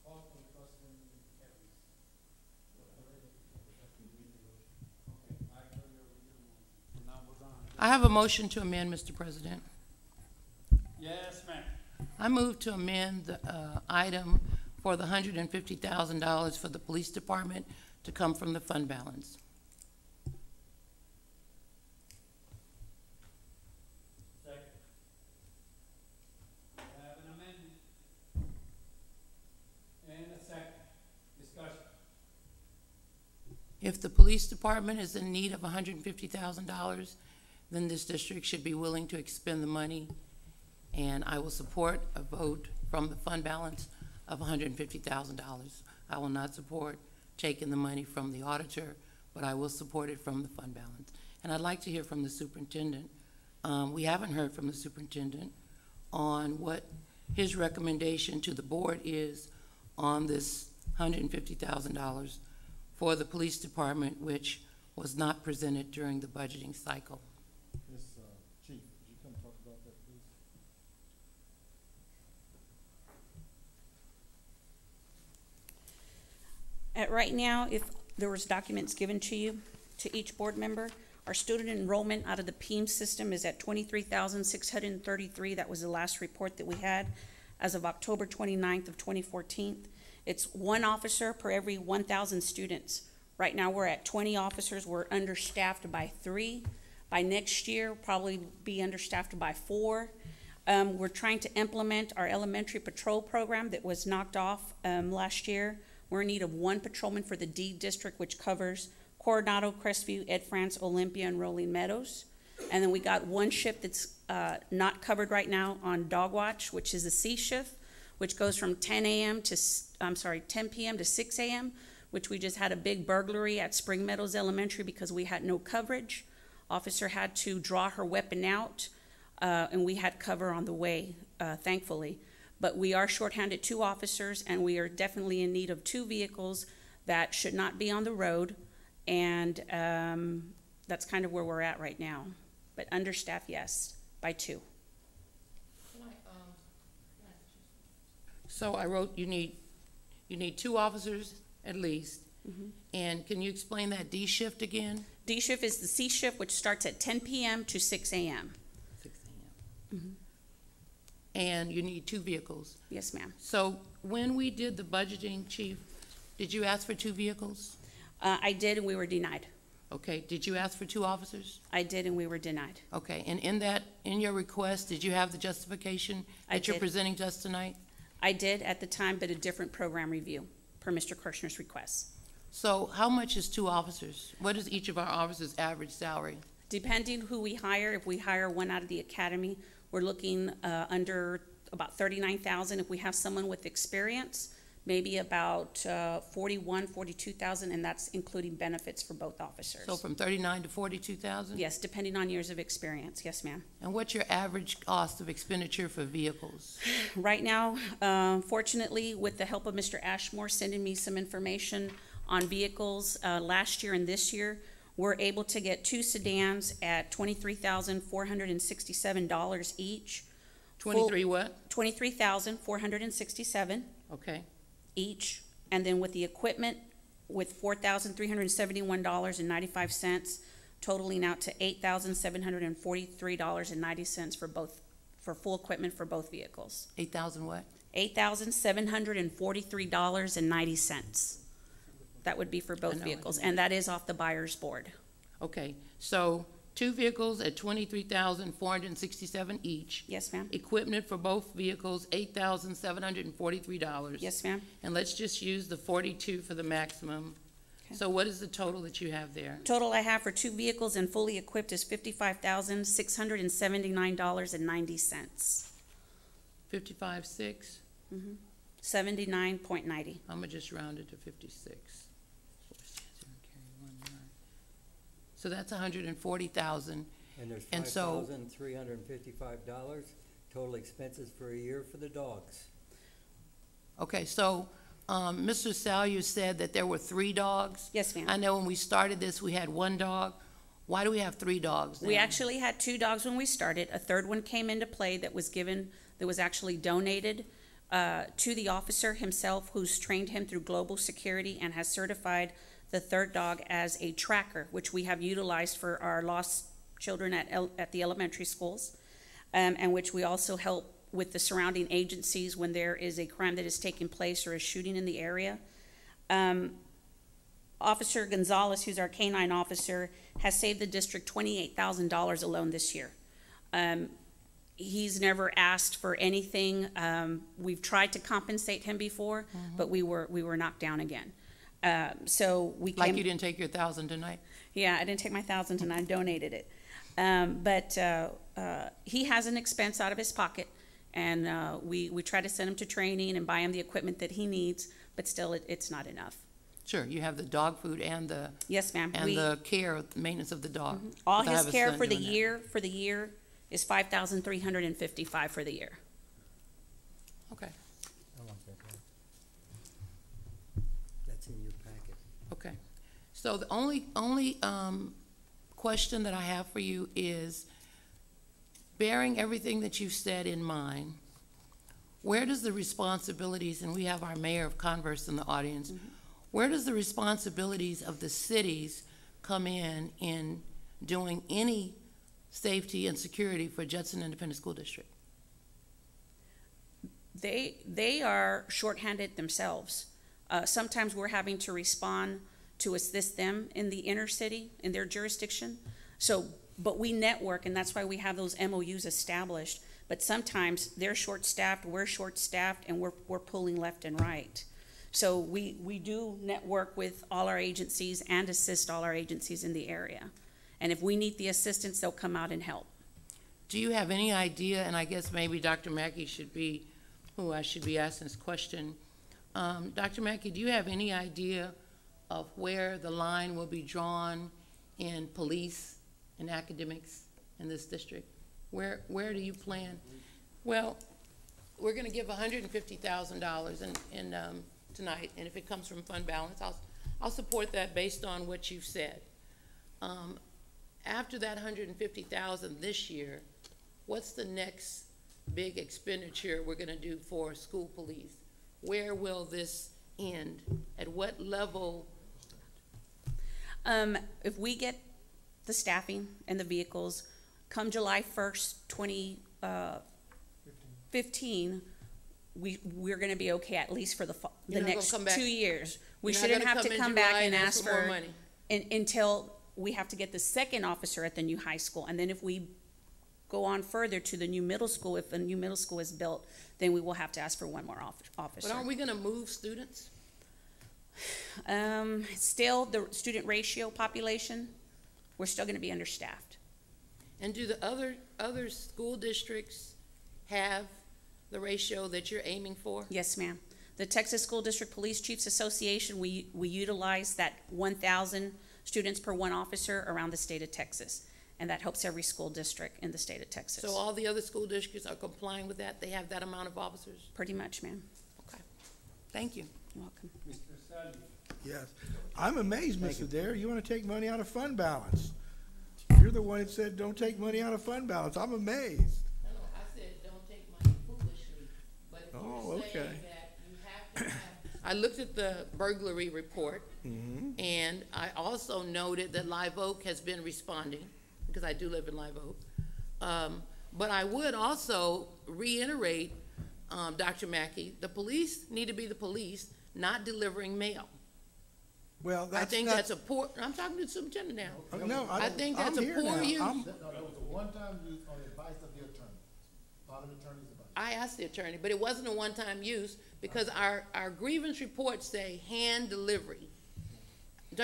Call for the question, Evans. I have a motion to amend, Mr. President. Yes, ma'am. I move to amend the item for the $150,000 for the police department to come from the fund balance. Second. I have an amendment. And a second. Discussion. If the police department is in need of $150,000, then this district should be willing to expend the money, and I will support a vote from the fund balance of $150,000. I will not support taking the money from the auditor, but I will support it from the fund balance. And I'd like to hear from the superintendent. We haven't heard from the superintendent on what his recommendation to the board is on this $150,000 for the police department, which was not presented during the budgeting cycle. Chief, would you come talk about that, please? Right now, if there was documents given to you, to each board member, our student enrollment out of the PEAM system is at 23,633. That was the last report that we had as of October 29th of 2014. It's 1 officer per every 1,000 students. Right now, we're at 20 officers. We're understaffed by 3. By next year, we'll probably be understaffed by 4. We're trying to implement our elementary patrol program that was knocked off last year. We're in need of 1 patrolman for the D district, which covers Coronado, Crestview, Ed France, Olympia, and Rolling Meadows. And then we got 1 shift that's not covered right now on Dog Watch, which is a C shift, which goes from 10 p.m. to 6 a.m., which we just had a big burglary at Spring Meadows Elementary because we had no coverage. Officer had to draw her weapon out, and we had cover on the way, thankfully. But we are shorthanded 2 officers, and we are definitely in need of 2 vehicles that should not be on the road. And that's kind of where we're at right now. But understaffed, yes, by 2. So I wrote you need 2 officers at least. Mm-hmm. And can you explain that D shift again? D shift is the C shift, which starts at 10 p.m. to 6 a.m. 6 a.m. And you need 2 vehicles. Yes, ma'am. So when we did the budgeting, Chief, did you ask for 2 vehicles? I did, and we were denied. Okay, did you ask for 2 officers? I did, and we were denied. Okay, and in your request, did you have the justification I that you're did. presenting to us tonight? I did at the time, but a different program review per Mr. Kirshner's request. So how much is 2 officers? What is each of our officers' average salary? Depending who we hire, if we hire 1 out of the academy, we're looking under about $39,000. If we have someone with experience, maybe about $41,000, $42,000, and that's including benefits for both officers. So from 39 to 42,000? Yes, depending on years of experience. Yes, ma'am. And what's your average cost of expenditure for vehicles? Right now, fortunately, with the help of Mr. Ashmore sending me some information on vehicles last year and this year, we're able to get 2 sedans at $23,467 each. 23 what? $23,467 Okay. each. And then with the equipment, with $4,371.95, totaling out to $8,743.90 for full equipment for both vehicles. 8,000 what? $8,743.90. That would be for both vehicles, and that is off the buyer's board. Okay, so 2 vehicles at $23,467 each. Yes, ma'am. Equipment for both vehicles, $8,743. Yes, ma'am. And let's just use the 42 for the maximum. Okay. So what is the total that you have there? Total I have for 2 vehicles and fully equipped is $55,679.90. 55.6? 79.90. I'm gonna just round it to 56. So that's 140,000. And there's And so- $5,355 total expenses for a year for the dogs. Okay, so, Mr. Salyer said that there were 3 dogs. Yes, ma'am. I know when we started this, we had 1 dog. Why do we have 3 dogs now? We actually had 2 dogs when we started. A third one came into play that was actually donated to the officer himself, who's trained him through Global Security and has certified the third dog as a tracker, which we have utilized for our lost children at the elementary schools, and which we also help with the surrounding agencies when there is a crime that is taking place or a shooting in the area. Officer Gonzalez, who's our canine officer, has saved the district $28,000 alone this year. He's never asked for anything. We've tried to compensate him before, but we were knocked down again. So we came. Like you didn't take your 1,000 tonight? Yeah, I didn't take my 1,000 and I donated it. But he has an expense out of his pocket, and we try to send him to training and buy him the equipment that he needs, but still it's not enough. Sure, you have the dog food and the. Yes, ma'am. And the care, maintenance of the dog. All Because I his have a care son for the doing that. year is $5,355 for the year. Okay, That's in your packet. okay. So the only question that I have for you is, bearing everything that you've said in mind, where does the responsibilities, and we have our mayor of Converse in the audience, where does the responsibilities of the cities come in doing any safety and security for Judson Independent School District? They are shorthanded themselves. Sometimes we're having to respond to assist them in the inner city, in their jurisdiction. So, but we network, and that's why we have those MOUs established. But sometimes they're short-staffed, we're short-staffed, and we're pulling left and right. So we do network with all our agencies and assist all our agencies in the area. And if we need the assistance, they'll come out and help. Do you have any idea, and I guess maybe Dr. Mackey should be who I should be asking this question. Dr. Mackey, do you have any idea of where the line will be drawn in police and academics in this district? Where do you plan? Well, we're gonna give $150,000 in tonight, and if it comes from fund balance, I'll support that based on what you've said. After that $150,000 this year, what's the next big expenditure we're gonna do for school police? Where will this end? At what level? If we get the staffing and the vehicles, come July 1st, 2015, we're gonna be okay at least for the You're not next gonna come back? 2 years. We You're not shouldn't gonna have to in come July back and ask more for, money? until we have to get the second officer at the new high school. And then if we go on further to the new middle school, if a new middle school is built, then we will have to ask for one more officer. But aren't we gonna move students? Still, the student ratio population, we're still gonna be understaffed. And do the other school districts have the ratio that you're aiming for? Yes, ma'am. The Texas School District Police Chiefs Association, we utilize that 1,000 students per one officer around the state of Texas. And that helps every school district in the state of Texas. So all the other school districts are complying with that? They have that amount of officers? Pretty much, ma'am. Okay. Thank you. You're welcome. Yes. I'm amazed, Mr. Adair, you want to take money out of fund balance. You're the one that said, don't take money out of fund balance. I'm amazed. No, I said don't take money foolishly, but if Oh, you're okay. saying that you have to have. I looked at the burglary report, and I also noted that Live Oak has been responding, because I do live in Live Oak. But I would also reiterate, Dr. Mackey, the police need to be the police, not delivering mail. Well, I that's think not, that's a poor, I'm talking to the superintendent now. no, I think that's I'm a here poor now. use. That was a one-time use on the advice of the attorney, not an attorney's advice. I asked the attorney, but it wasn't a one-time use, because our grievance reports say hand delivery.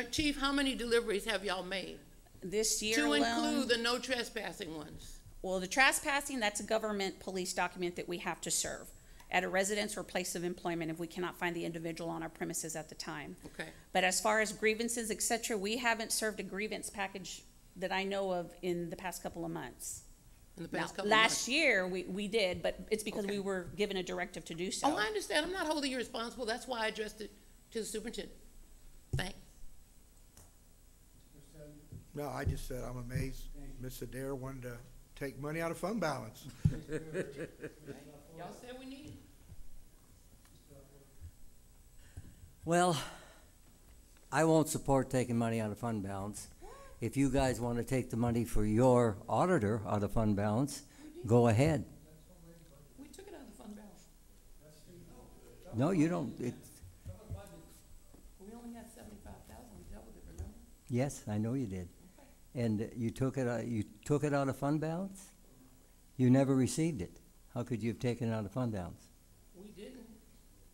Chief, how many deliveries have y'all made? This year To alone, include the no trespassing ones. well, the trespassing, that's a government police document that we have to serve at a residence or place of employment if we cannot find the individual on our premises at the time. Okay. But as far as grievances, et cetera, we haven't served a grievance package that I know of in the past couple of months. In the Now, past couple of last months. year, we did, but it's because Okay. we were given a directive to do so. Oh, I understand. I'm not holding you responsible. That's why I addressed it to the superintendent. Thanks. No, I just said I'm amazed Ms. Adair wanted to take money out of fund balance. Y'all said we need it. Well, I won't support taking money out of fund balance. If you guys want to take the money for your auditor out of fund balance, go ahead. We took it out of the fund balance. No, you don't, We only had 75,000. We dealt with it, remember? yes, I know you did. And you took it out of fund balance? You never received it. How could you have taken it out of fund balance? We didn't.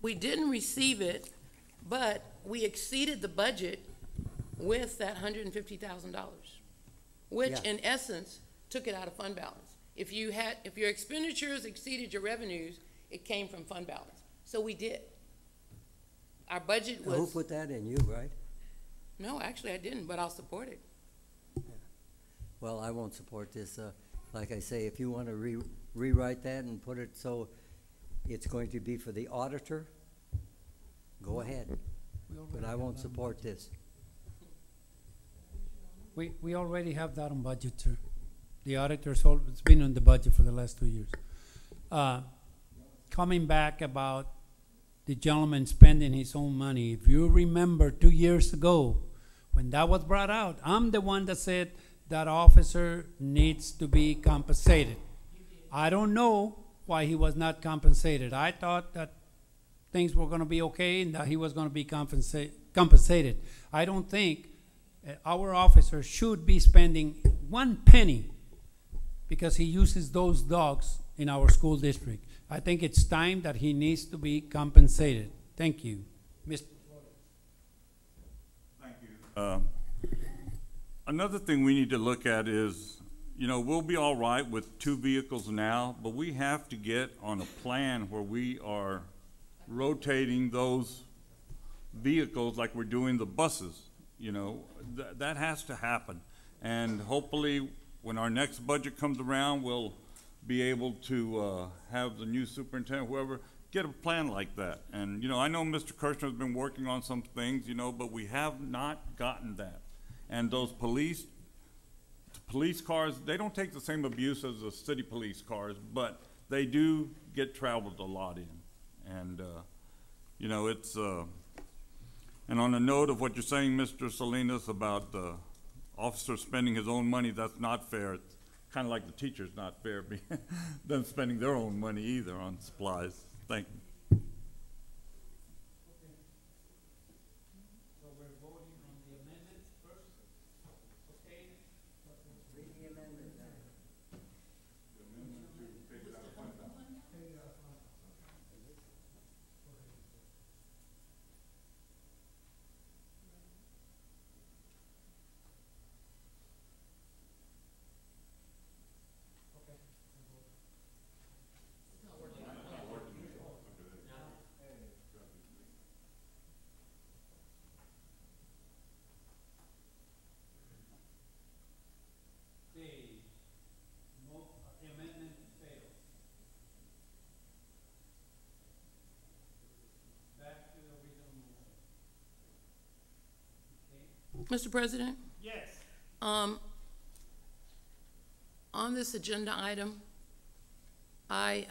We didn't receive it, but we exceeded the budget with that $150,000, which Yeah. in essence took it out of fund balance. If your expenditures exceeded your revenues, it came from fund balance. So we did. Our budget Who was, put that in, you, right? no, actually I didn't, but I'll support it. Well, I won't support this. Like I say, if you want to rewrite that and put it so it's going to be for the auditor, go ahead. But I won't support this. We already have that on budget, sir. the auditor's, it's been on the budget for the last 2 years. Coming back about the gentleman spending his own money, if you remember 2 years ago, when that was brought out, I'm the one that said that officer needs to be compensated. I don't know why he was not compensated. I thought that things were gonna be okay and that he was gonna be compensated. I don't think our officer should be spending 1 penny because he uses those dogs in our school district. I think it's time that he needs to be compensated. Thank you. Mr. Thank you. Another thing we need to look at is, you know, we'll be all right with 2 vehicles now, but we have to get on a plan where we are rotating those vehicles like we're doing the buses. You know, that has to happen. And hopefully, when our next budget comes around, we'll be able to have the new superintendent, whoever, get a plan like that. And, you know, I know Mr. Kirshner's been working on some things, you know, but we have not gotten that. And those police cars, they don't take the same abuse as the city police cars, but they do get traveled a lot in. And, you know, it's, and on the note of what you're saying, Mr. Salinas, about the officer spending his own money, that's not fair. It's kind of like the teacher's not fair, them spending their own money either on supplies. Thank you. So we're voting on the amendments first, okay? Read the amendment. The amendment fails. Back to the original motion. Okay? Mr. President? Yes. On this agenda item, I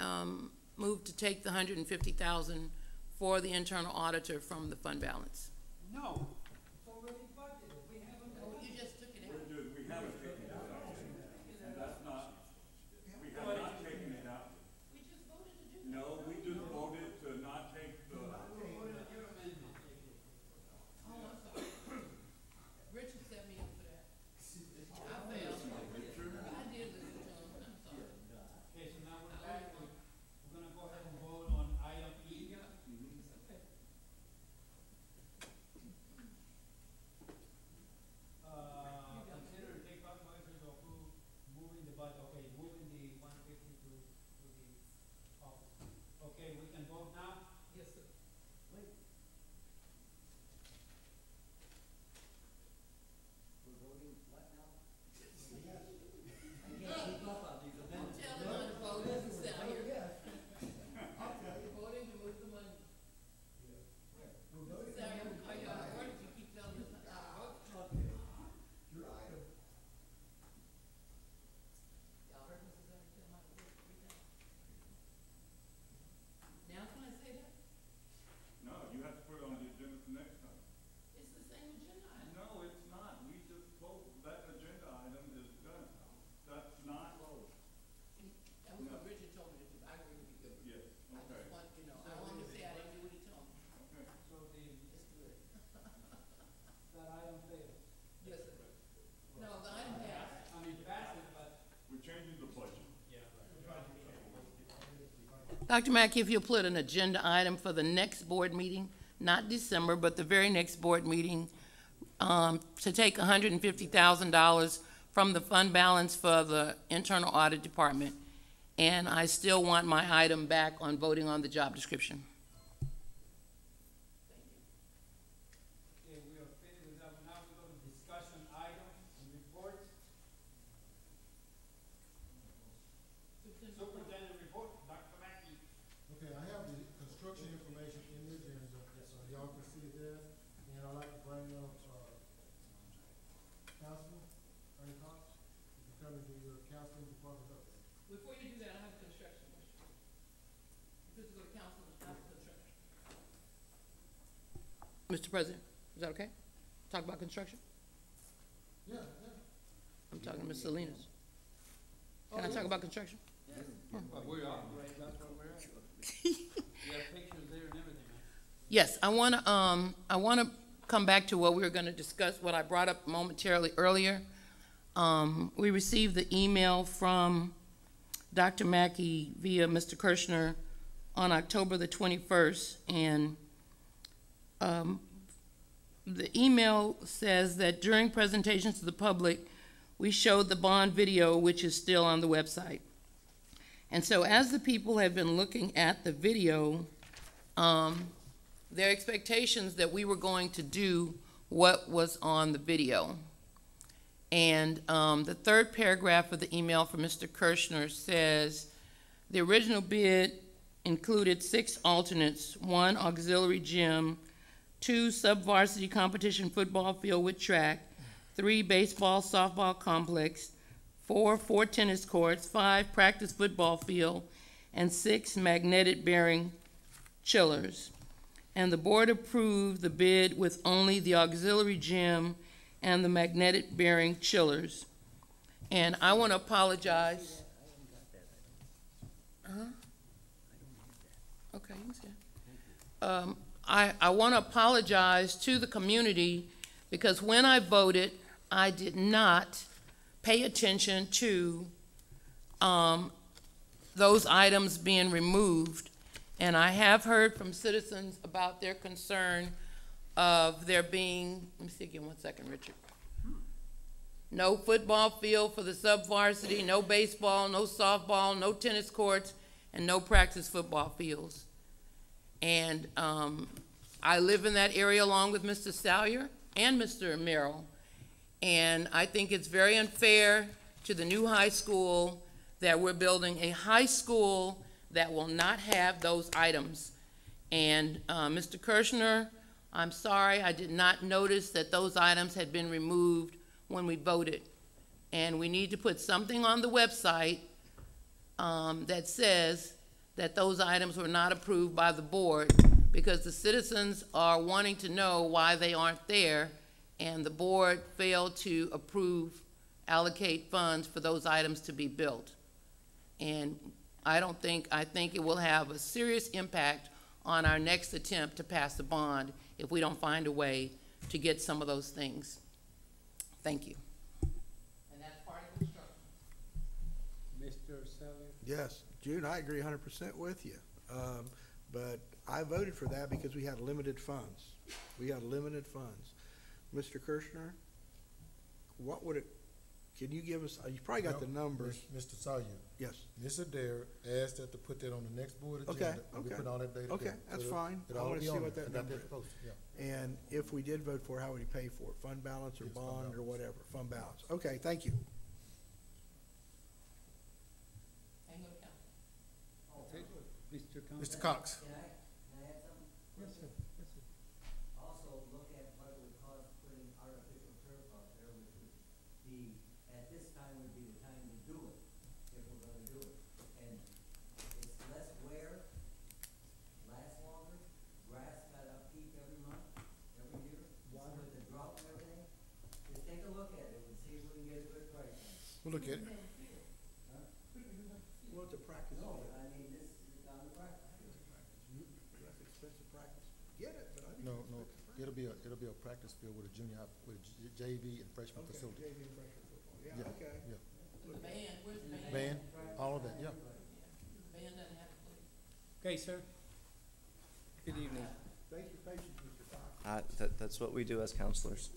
move to take the $150,000 for the internal auditor from the fund balance. No, it's already budgeted. We haven't. You just took it out. We haven't taken it out. And that's not, we have not taken it out. We just voted to do that. No, we just voted to not take the. Oh, I'm sorry. Richard set me up for that. I failed. I did listen to him, I'm sorry. Okay, so now we're back. We're gonna go ahead and vote on item E. Okay. Consider and take possible action to approve moving the budget, okay, moving the 150 to the office. Okay, we can vote now? Yes, sir. Wait. We're voting what now? Don't tell him how to vote, this is out here. You're voting to move the money. This is out here, are you out of order if you keep telling us how to vote? Y'all heard Mrs. Zimmer tell him how to vote 3 times? Now can I say that? No, you have to put it on the agenda for next time. It's the same agenda item. No, it's not. We just vote, that agenda item is done. That's not. That was what Richard told me to do, I agree with you. Yes, I okay. just want, you know, I wanted to say I didn't do what he told me. Okay. So the, It's good. that item fails. Yes, sir. No, the item passed. I mean, passes, but. We're changing the budget. Dr. Mackey, if you'll put an agenda item for the next board meeting, not December, but the very next board meeting, to take $150,000 from the fund balance for the internal audit department. And I still want my item back on voting on the job description. Okay, we are finished with that. Now we go to discussion items and reports. Superintendent report, Dr. Mackey. Okay, I have the construction information in the agenda, so y'all can see it there. And I'd like to bring up, Councilman, Ernie Cox, if you coming to your counseling department update. Before you do that, I have a construction question. Physical counsel is not construction. Mr. President, is that okay? Talk about construction? Yeah. I'm talking to Ms. Salinas. Can I talk about construction? We are, that's where we're at. You have pictures there and everything, man. Yes, I wanna come back to what we were gonna discuss, what I brought up momentarily earlier. We received the email from Dr. Mackey via Mr. Kirschner on October the 21st, and the email says that during presentations to the public, we showed the bond video, which is still on the website. And so as the people have been looking at the video, their expectations that we were going to do what was on the video. And the third paragraph of the email from Mr. Kirschner says, the original bid included 6 alternates, 1 auxiliary gym, 2 sub-varsity competition football field with track, 3 baseball, softball complex, 4 tennis courts, 5 practice football field, and 6 magnetic bearing chillers. And the board approved the bid with only the auxiliary gym and the magnetic bearing chillers. And I want to apologize. Okay, you can say it. I want to apologize to the community because when I voted, I did not pay attention to those items being removed. And I have heard from citizens about their concern of there being, let me see again, 1 second, Richard. No football field for the sub-varsity, no baseball, no softball, no tennis courts, and no practice football fields. And I live in that area along with Mr. Salyer and Mr. Merrill. And I think it's very unfair to the new high school that we're building a high school that will not have those items. And Mr. Kirschner, I'm sorry, I did not notice that those items had been removed when we voted. And we need to put something on the website that says that those items were not approved by the board because the citizens are wanting to know why they aren't there, and the board failed to allocate funds for those items to be built. And I think it will have a serious impact on our next attempt to pass the bond if we don't find a way to get some of those things. Thank you. And that's part of construction. Mr. Salyer? Yes, June, I agree 100% with you. But I voted for that because we had limited funds. We had limited funds. Mr. Kirschner, what would it, can you give us, you probably got the numbers. Mr. Sawyer, Yes. Ms. Adair asked us to put that on the next board agenda. Okay, and we okay. put all that data Okay, there. that's So fine. it'll I all wanna be see on what there. that I got number is. posted, yeah. And if we did vote for it, how would he pay for it? Fund balance or Yes, fund bond or balance. whatever? Fund balance. Okay, thank you. Hang on, council. Mr. Cox? Yes, sir. Yes, sir. Also look at what it would cost putting artificial turf out there, which would be, at this time would be the time to do it, if we're gonna do it. And it's less wear, lasts longer, grass got upkeep every month, every year, with the drought and everything. Just take a look at it and see if we can get a good price on it. We'll look at it. Well, it's a practice. No, but I mean, this is on the practice. That's expensive practice. Get it, but I think. No, it'll be a practice field with a junior high, with a JV and freshman Okay, facility. JV and freshman football. Yeah, Yeah, okay. yeah. The band, where's the band? Band, all of that, yeah. The band doesn't have to play. Okay, sir. Good evening. Thank you, patience, Mr. Cox. That's what we do as counselors.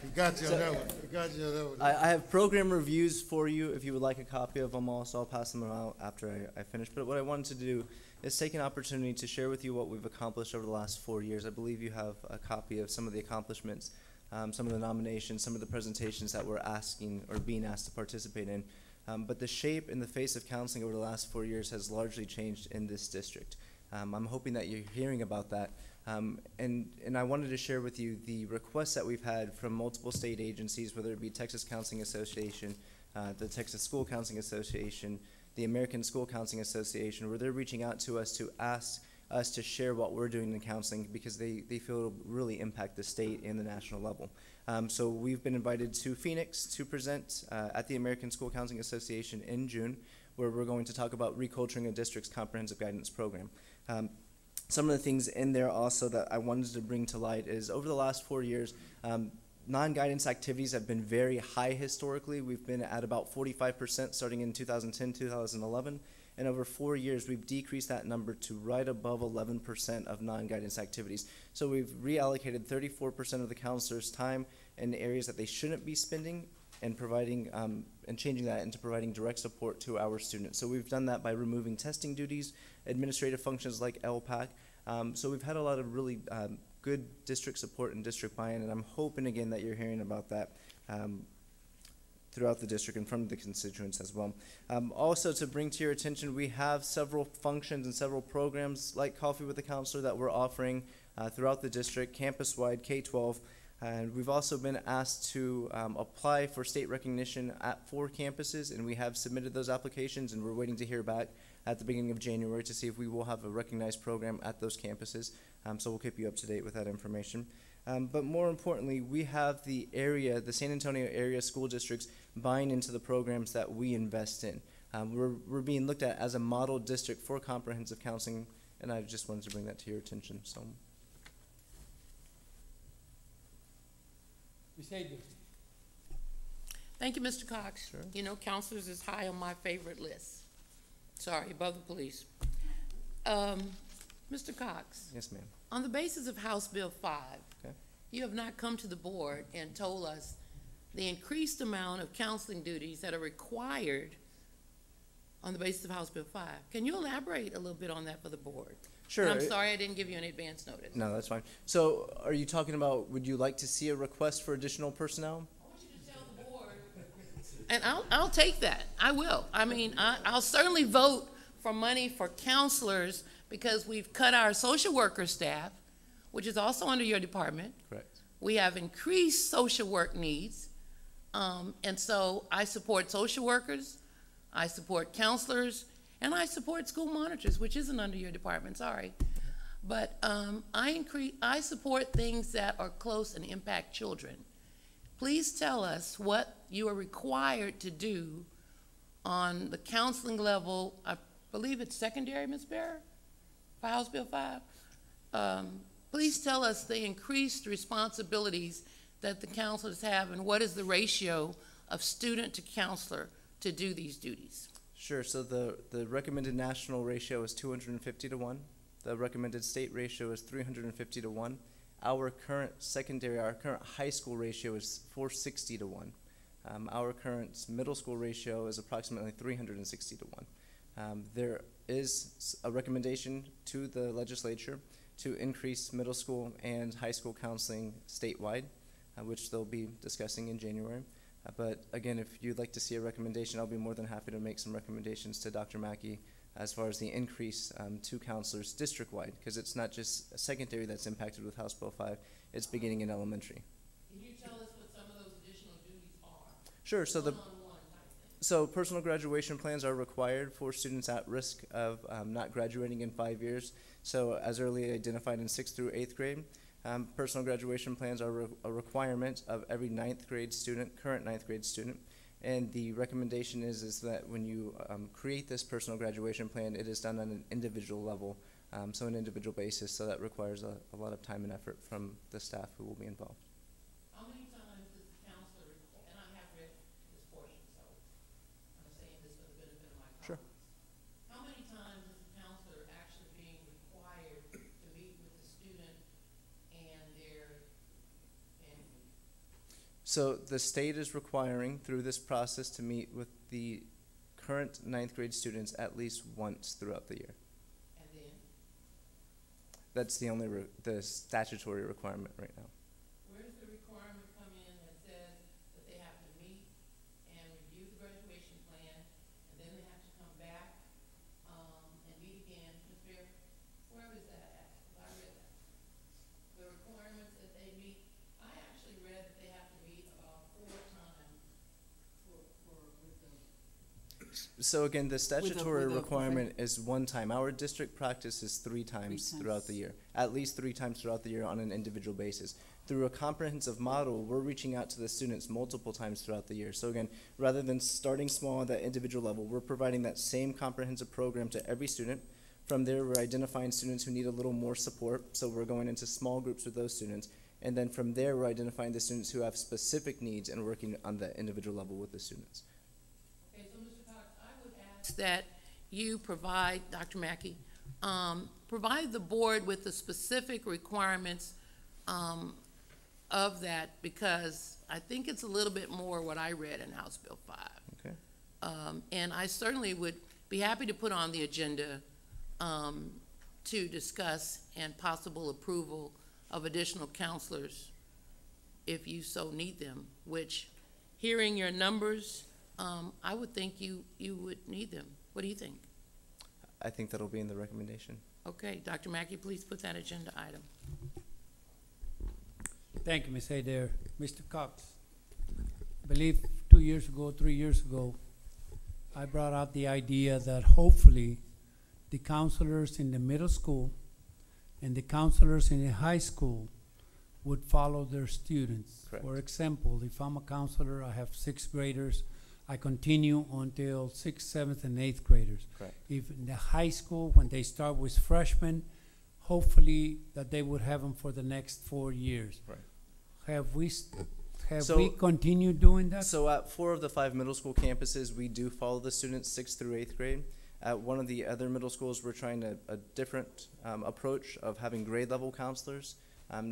He got you on that one. He got you on that one. I have program reviews for you if you would like a copy of them all, so I'll pass them out after I finish. But what I wanted to do is take an opportunity to share with you what we've accomplished over the last 4 years. I believe you have a copy of some of the accomplishments, some of the nominations, some of the presentations that we're asking or being asked to participate in. But the shape and the face of counseling over the last 4 years has largely changed in this district. I'm hoping that you're hearing about that And I wanted to share with you the requests that we've had from multiple state agencies, whether it be Texas Counseling Association, the Texas School Counseling Association, the American School Counseling Association, where they're reaching out to us to ask us to share what we're doing in counseling because they feel it'll really impact the state and the national level. So we've been invited to Phoenix to present at the American School Counseling Association in June, where we're going to talk about reculturing a district's comprehensive guidance program. Some of the things in there also that I wanted to bring to light is over the last 4 years, non-guidance activities have been very high historically. We've been at about 45% starting in 2010, 2011. And over 4 years, we've decreased that number to right above 11% of non-guidance activities. So we've reallocated 34% of the counselors' time in areas that they shouldn't be spending and providing and changing that into providing direct support to our students. So we've done that by removing testing duties, administrative functions like LPAC. So we've had a lot of really good district support and district buy-in, and I'm hoping again that you're hearing about that throughout the district and from the constituents as well. Also to bring to your attention, we have several functions and several programs like Coffee with the Counselor that we're offering throughout the district, campus-wide, K-12. And we've also been asked to apply for state recognition at 4 campuses, and we have submitted those applications, and we're waiting to hear back at the beginning of January to see if we will have a recognized program at those campuses. So we'll keep you up to date with that information. But more importantly, we have the San Antonio area school districts buying into the programs that we invest in. We're being looked at as a model district for comprehensive counseling, and I just wanted to bring that to your attention. So. Thank you, Mr. Cox. Sure. You know, counselors is high on my favorite list. Sorry, above the police. Mr. Cox. Yes, ma'am. On the basis of House Bill 5, Okay. you have not come to the board and told us the increased amount of counseling duties that are required on the basis of House Bill 5. Can you elaborate a little bit on that for the board? Sure. And I'm sorry I didn't give you an advance notice. No, that's fine. So are you talking about, would you like to see a request for additional personnel? I want you to tell the board. And I'll take that. I will. I mean, I'll certainly vote for money for counselors because we've cut our social worker staff, which is also under your department. Correct. We have increased social work needs. And so I support social workers, I support counselors, and I support school monitors, which isn't under your department, sorry. But I support things that are close and impact children. Please tell us what you are required to do on the counseling level. I believe it's secondary, Ms. Bear, for House Bill 5. Please tell us the increased responsibilities that the counselors have and what is the ratio of student to counselor to do these duties. Sure. So the recommended national ratio is 250 to 1. The recommended state ratio is 350 to 1. Our current high school ratio is 460 to 1. Our current middle school ratio is approximately 360 to 1. There is a recommendation to the legislature to increase middle school and high school counseling statewide, which they'll be discussing in January. But again, if you'd like to see a recommendation, I'll be more than happy to make some recommendations to Dr. Mackey as far as the increase to counselors district-wide, because it's not just secondary that's impacted with House Bill 5, it's beginning in elementary. Can you tell us what some of those additional duties are? Sure. So personal graduation plans are required for students at risk of not graduating in 5 years. So as early identified in 6th through 8th grade, personal graduation plans are a requirement of every current 9th grade student. And the recommendation is that when you create this personal graduation plan, it is done on an individual level, so an individual basis. So that requires a lot of time and effort from the staff who will be involved. How many times does the counselor, and I have read this portion, so I'm saying this for the benefit of my colleagues. Sure. How many times is the counselor actually being required to meet with the student and their family? So the state is requiring through this process to meet with the current 9th grade students at least once throughout the year. And then? That's the only the statutory requirement right now. Where does the requirement come in that says that they have to meet and review the graduation plan, and then they have to come back and meet again? Ms. Bear, where is that at? 'Cause I read that. So again, the statutory with a- requirement is one time. Our district practice is three times throughout the year, at least 3 times throughout the year on an individual basis. Through a comprehensive model, we're reaching out to the students multiple times throughout the year. So again, rather than starting small at that individual level, we're providing that same comprehensive program to every student. From there, we're identifying students who need a little more support, so we're going into small groups with those students. And then from there, we're identifying the students who have specific needs and working on the individual level with the students. Okay, so Mr. Cox, I would ask that you provide, Dr. Mackey, provide the board with the specific requirements of that, because I think it's a little bit more what I read in House Bill 5. Okay. And I certainly would be happy to put on the agenda to discuss and possible approval of additional counselors if you so need them, which, hearing your numbers, I would think you would need them. What do you think? I think that'll be in the recommendation. Okay, Dr. Mackey, please put that agenda item. Thank you, Ms. Adair. Mr. Cox, I believe 2 years ago, 3 years ago, I brought out the idea that hopefully the counselors in the middle school and the counselors in the high school would follow their students. Correct. For example, if I'm a counselor, I have 6th graders, I continue until 6th, 7th, and 8th graders. Correct. If in the high school, when they start with freshmen, hopefully that they would have them for the next 4 years. Right. Have we So- continued doing that? So at 4 of the 5 middle school campuses, we do follow the students 6th through 8th grade. At one of the other middle schools, we're trying a different approach of having grade level counselors,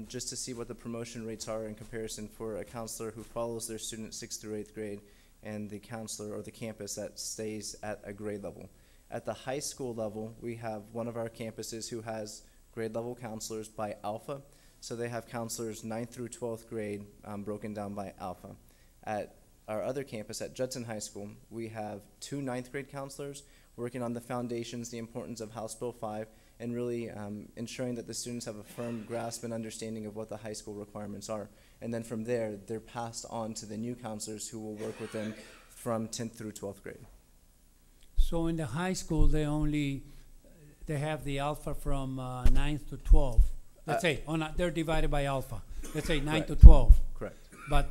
just to see what the promotion rates are in comparison for a counselor who follows their students 6th through 8th grade and the counselor or the campus that stays at a grade level. At the high school level, we have one of our campuses who has grade level counselors by alpha. So they have counselors 9th through 12th grade broken down by alpha. At our other campus at Judson High School, we have 2 9th grade counselors working on the foundations, the importance of House Bill 5, and really ensuring that the students have a firm grasp and understanding of what the high school requirements are. And then from there, they're passed on to the new counselors who will work with them from 10th through 12th grade. So in the high school, they have the alpha from 9th to 12. Let's say, they're divided by alpha. Let's say 9 to Correct. 12. Correct. But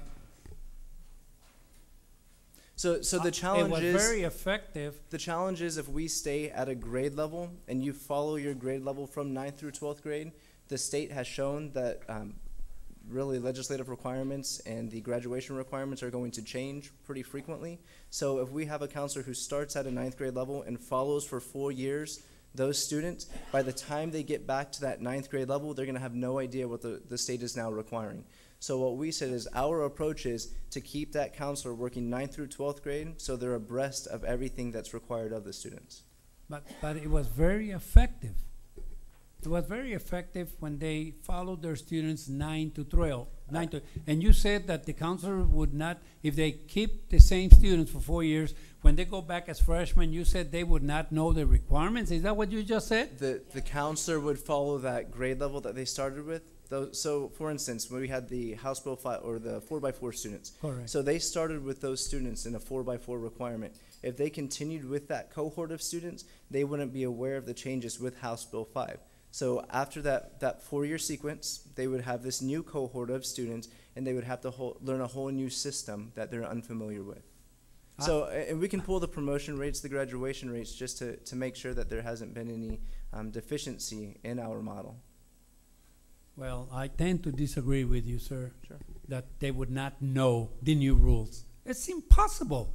So the challenge it was is very effective. the challenge is if we stay at a grade level and you follow your grade level from 9th through 12th grade, the state has shown that really legislative requirements and the graduation requirements are going to change pretty frequently. So if we have a counselor who starts at a 9th grade level and follows for 4 years, those students, by the time they get back to that 9th grade level, they're going to have no idea what the state is now requiring. So what we said is our approach is to keep that counselor working 9th through 12th grade so they're abreast of everything that's required of the students. But it was very effective. It was very effective when they followed their students 9 to 12. And you said that the counselor would not, if they keep the same students for 4 years, when they go back as freshmen, you said they would not know the requirements. Is that what you just said? The counselor would follow that grade level that they started with. So, for instance, when we had the House Bill 5 or the 4x4 students, Correct. so they started with those students in a 4x4 requirement. If they continued with that cohort of students, they wouldn't be aware of the changes with House Bill 5. So after that 4-year sequence, they would have this new cohort of students, and they would have to learn a whole new system that they're unfamiliar with. So, and we can pull the promotion rates, the graduation rates, just to make sure that there hasn't been any deficiency in our model. Well, I tend to disagree with you, sir. Sure. That they would not know the new rules. It's impossible.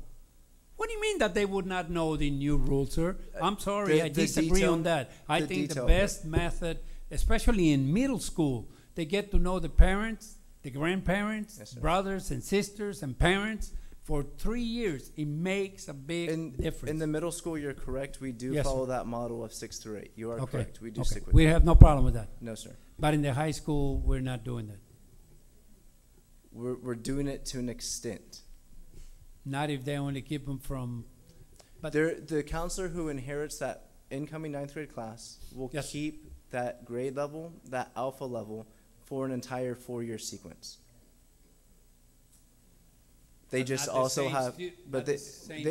What do you mean that they would not know the new rules, sir? I'm sorry, I disagree on that. I think the best method, especially in middle school, they get to know the parents, the grandparents, Yes, sir. brothers and sisters and parents for 3 years. It makes a big difference. In the middle school, you're correct. We do Yes, follow sir. that model of 6 through 8. You are Okay, correct. We do okay. stick with We that. have no problem with that. No, sir. But in the high school, we're not doing that. We're doing it to an extent. Not if they only keep them from, but The counselor who inherits that incoming 9th grade class will Yes. keep that grade level, that alpha level, for an entire 4-year sequence. They At- just at the also same have, stu- but at the they,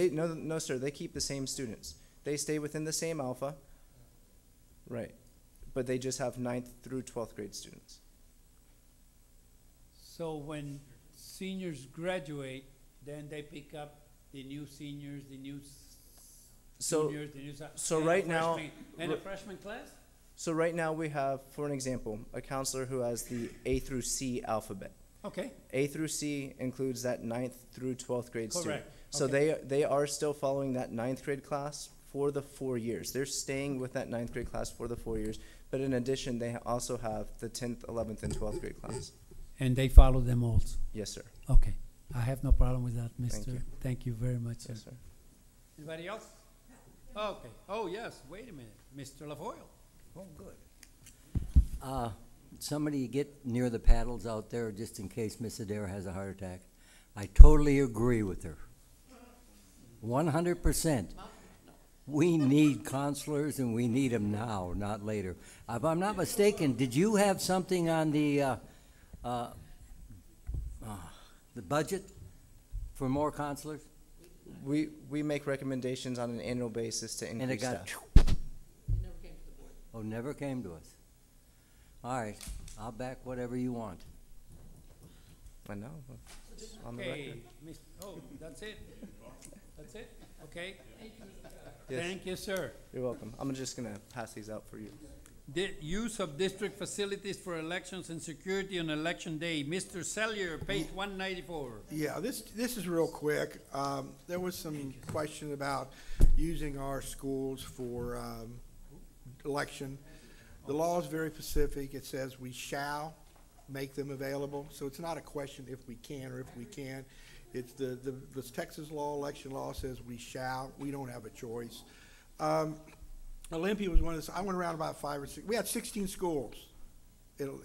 same no, sir, they keep the same students. They stay within the same alpha, right? But they just have 9th through 12th grade students. So when seniors graduate, then they pick up the new seniors, the new So- juniors, the new. so and a right now- freshman- And a freshman class? So right now we have, for an example, a counselor who has the A through C alphabet. Okay, A through C includes that 9th through 12th grade student. correct. So Okay. they are still following that 9th grade class for the 4 years. They're staying with that 9th grade class for the 4 years. But in addition, they also have the 10th, 11th, and 12th grade class. And they follow them also. Yes, sir. Okay, I have no problem with that, Thank Mister. you. Thank you very much, sir. Yes, sir. Anybody else? Okay, oh, yes, wait a minute, Mr. LaFoille. Oh, good. Somebody get near the paddles out there, just in case Miss Adair has a heart attack. I totally agree with her. 100%. We need counselors, and we need them now, not later. If I'm not mistaken, did you have something on the budget for more counselors? We make recommendations on an annual basis to And it increase got, staff. oh, never came to us. All right, I'll back whatever you want. I know. It's on the Okay, record. oh, that's it? That's it? Okay, Yes. thank you, sir. You're welcome. I'm just gonna pass these out for you. The use of district facilities for elections and security on election day. Mr. Sellier, page 194. Yeah, this is real quick. There was some question about using our schools for election. The law is very specific. It says we shall make them available, so it's not a question if we can or if we can't. It's the Texas law, election law says we shall. We don't have a choice. Olympia was one of the, I went around about 5 or 6, we had 16 schools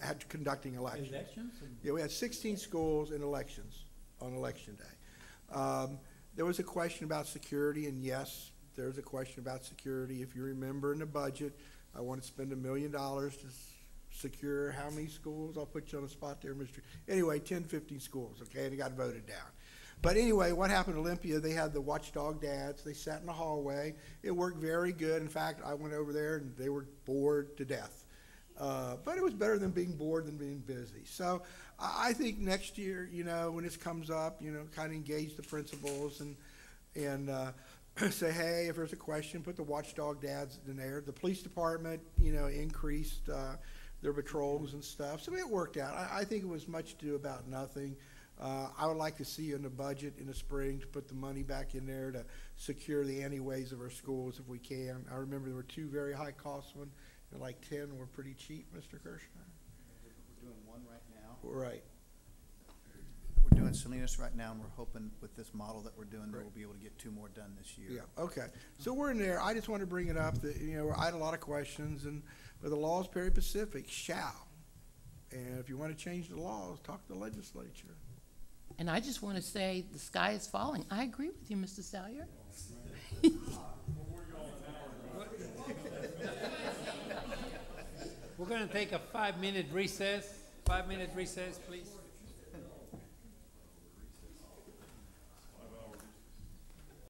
had conducting elections. Elections? Yeah, we had 16 schools in elections on election day. There was a question about security, and yes, there's a question about security. If you remember in the budget, I want to spend $1 million to secure how many schools? I'll put you on the spot there, Mr. Anyway, 10, 15 schools, okay, and it got voted down. But anyway, what happened at Olympia, they had the watchdog dads. They sat in the hallway. It worked very good. In fact, I went over there, and they were bored to death. But it was better than being bored than being busy. So I think next year, you know, when this comes up, you know, kind of engage the principals and say, hey, if there's a question, put the watchdog dads in there. The police department, you know, increased their patrols and stuff. So it worked out. I think it was much ado about nothing. I would like to see in the budget in the spring to put the money back in there to secure the anyways of our schools if we can. I remember there were 2 very high cost ones, and like 10 were pretty cheap, Mr. Kirschner. We're doing one right now. Right. We're doing Salinas right now, and we're hoping with this model that we're doing, that we'll be able to get 2 more done this year. Yeah, okay. So we're in there. I just want to bring it up that, you know, I had a lot of questions, but the law is very specific, shall. And if you want to change the laws, talk to the legislature. And I just want to say, the sky is falling. I agree with you, Mr. Salyer. We're gonna take a 5-minute recess. 5-minute recess, please.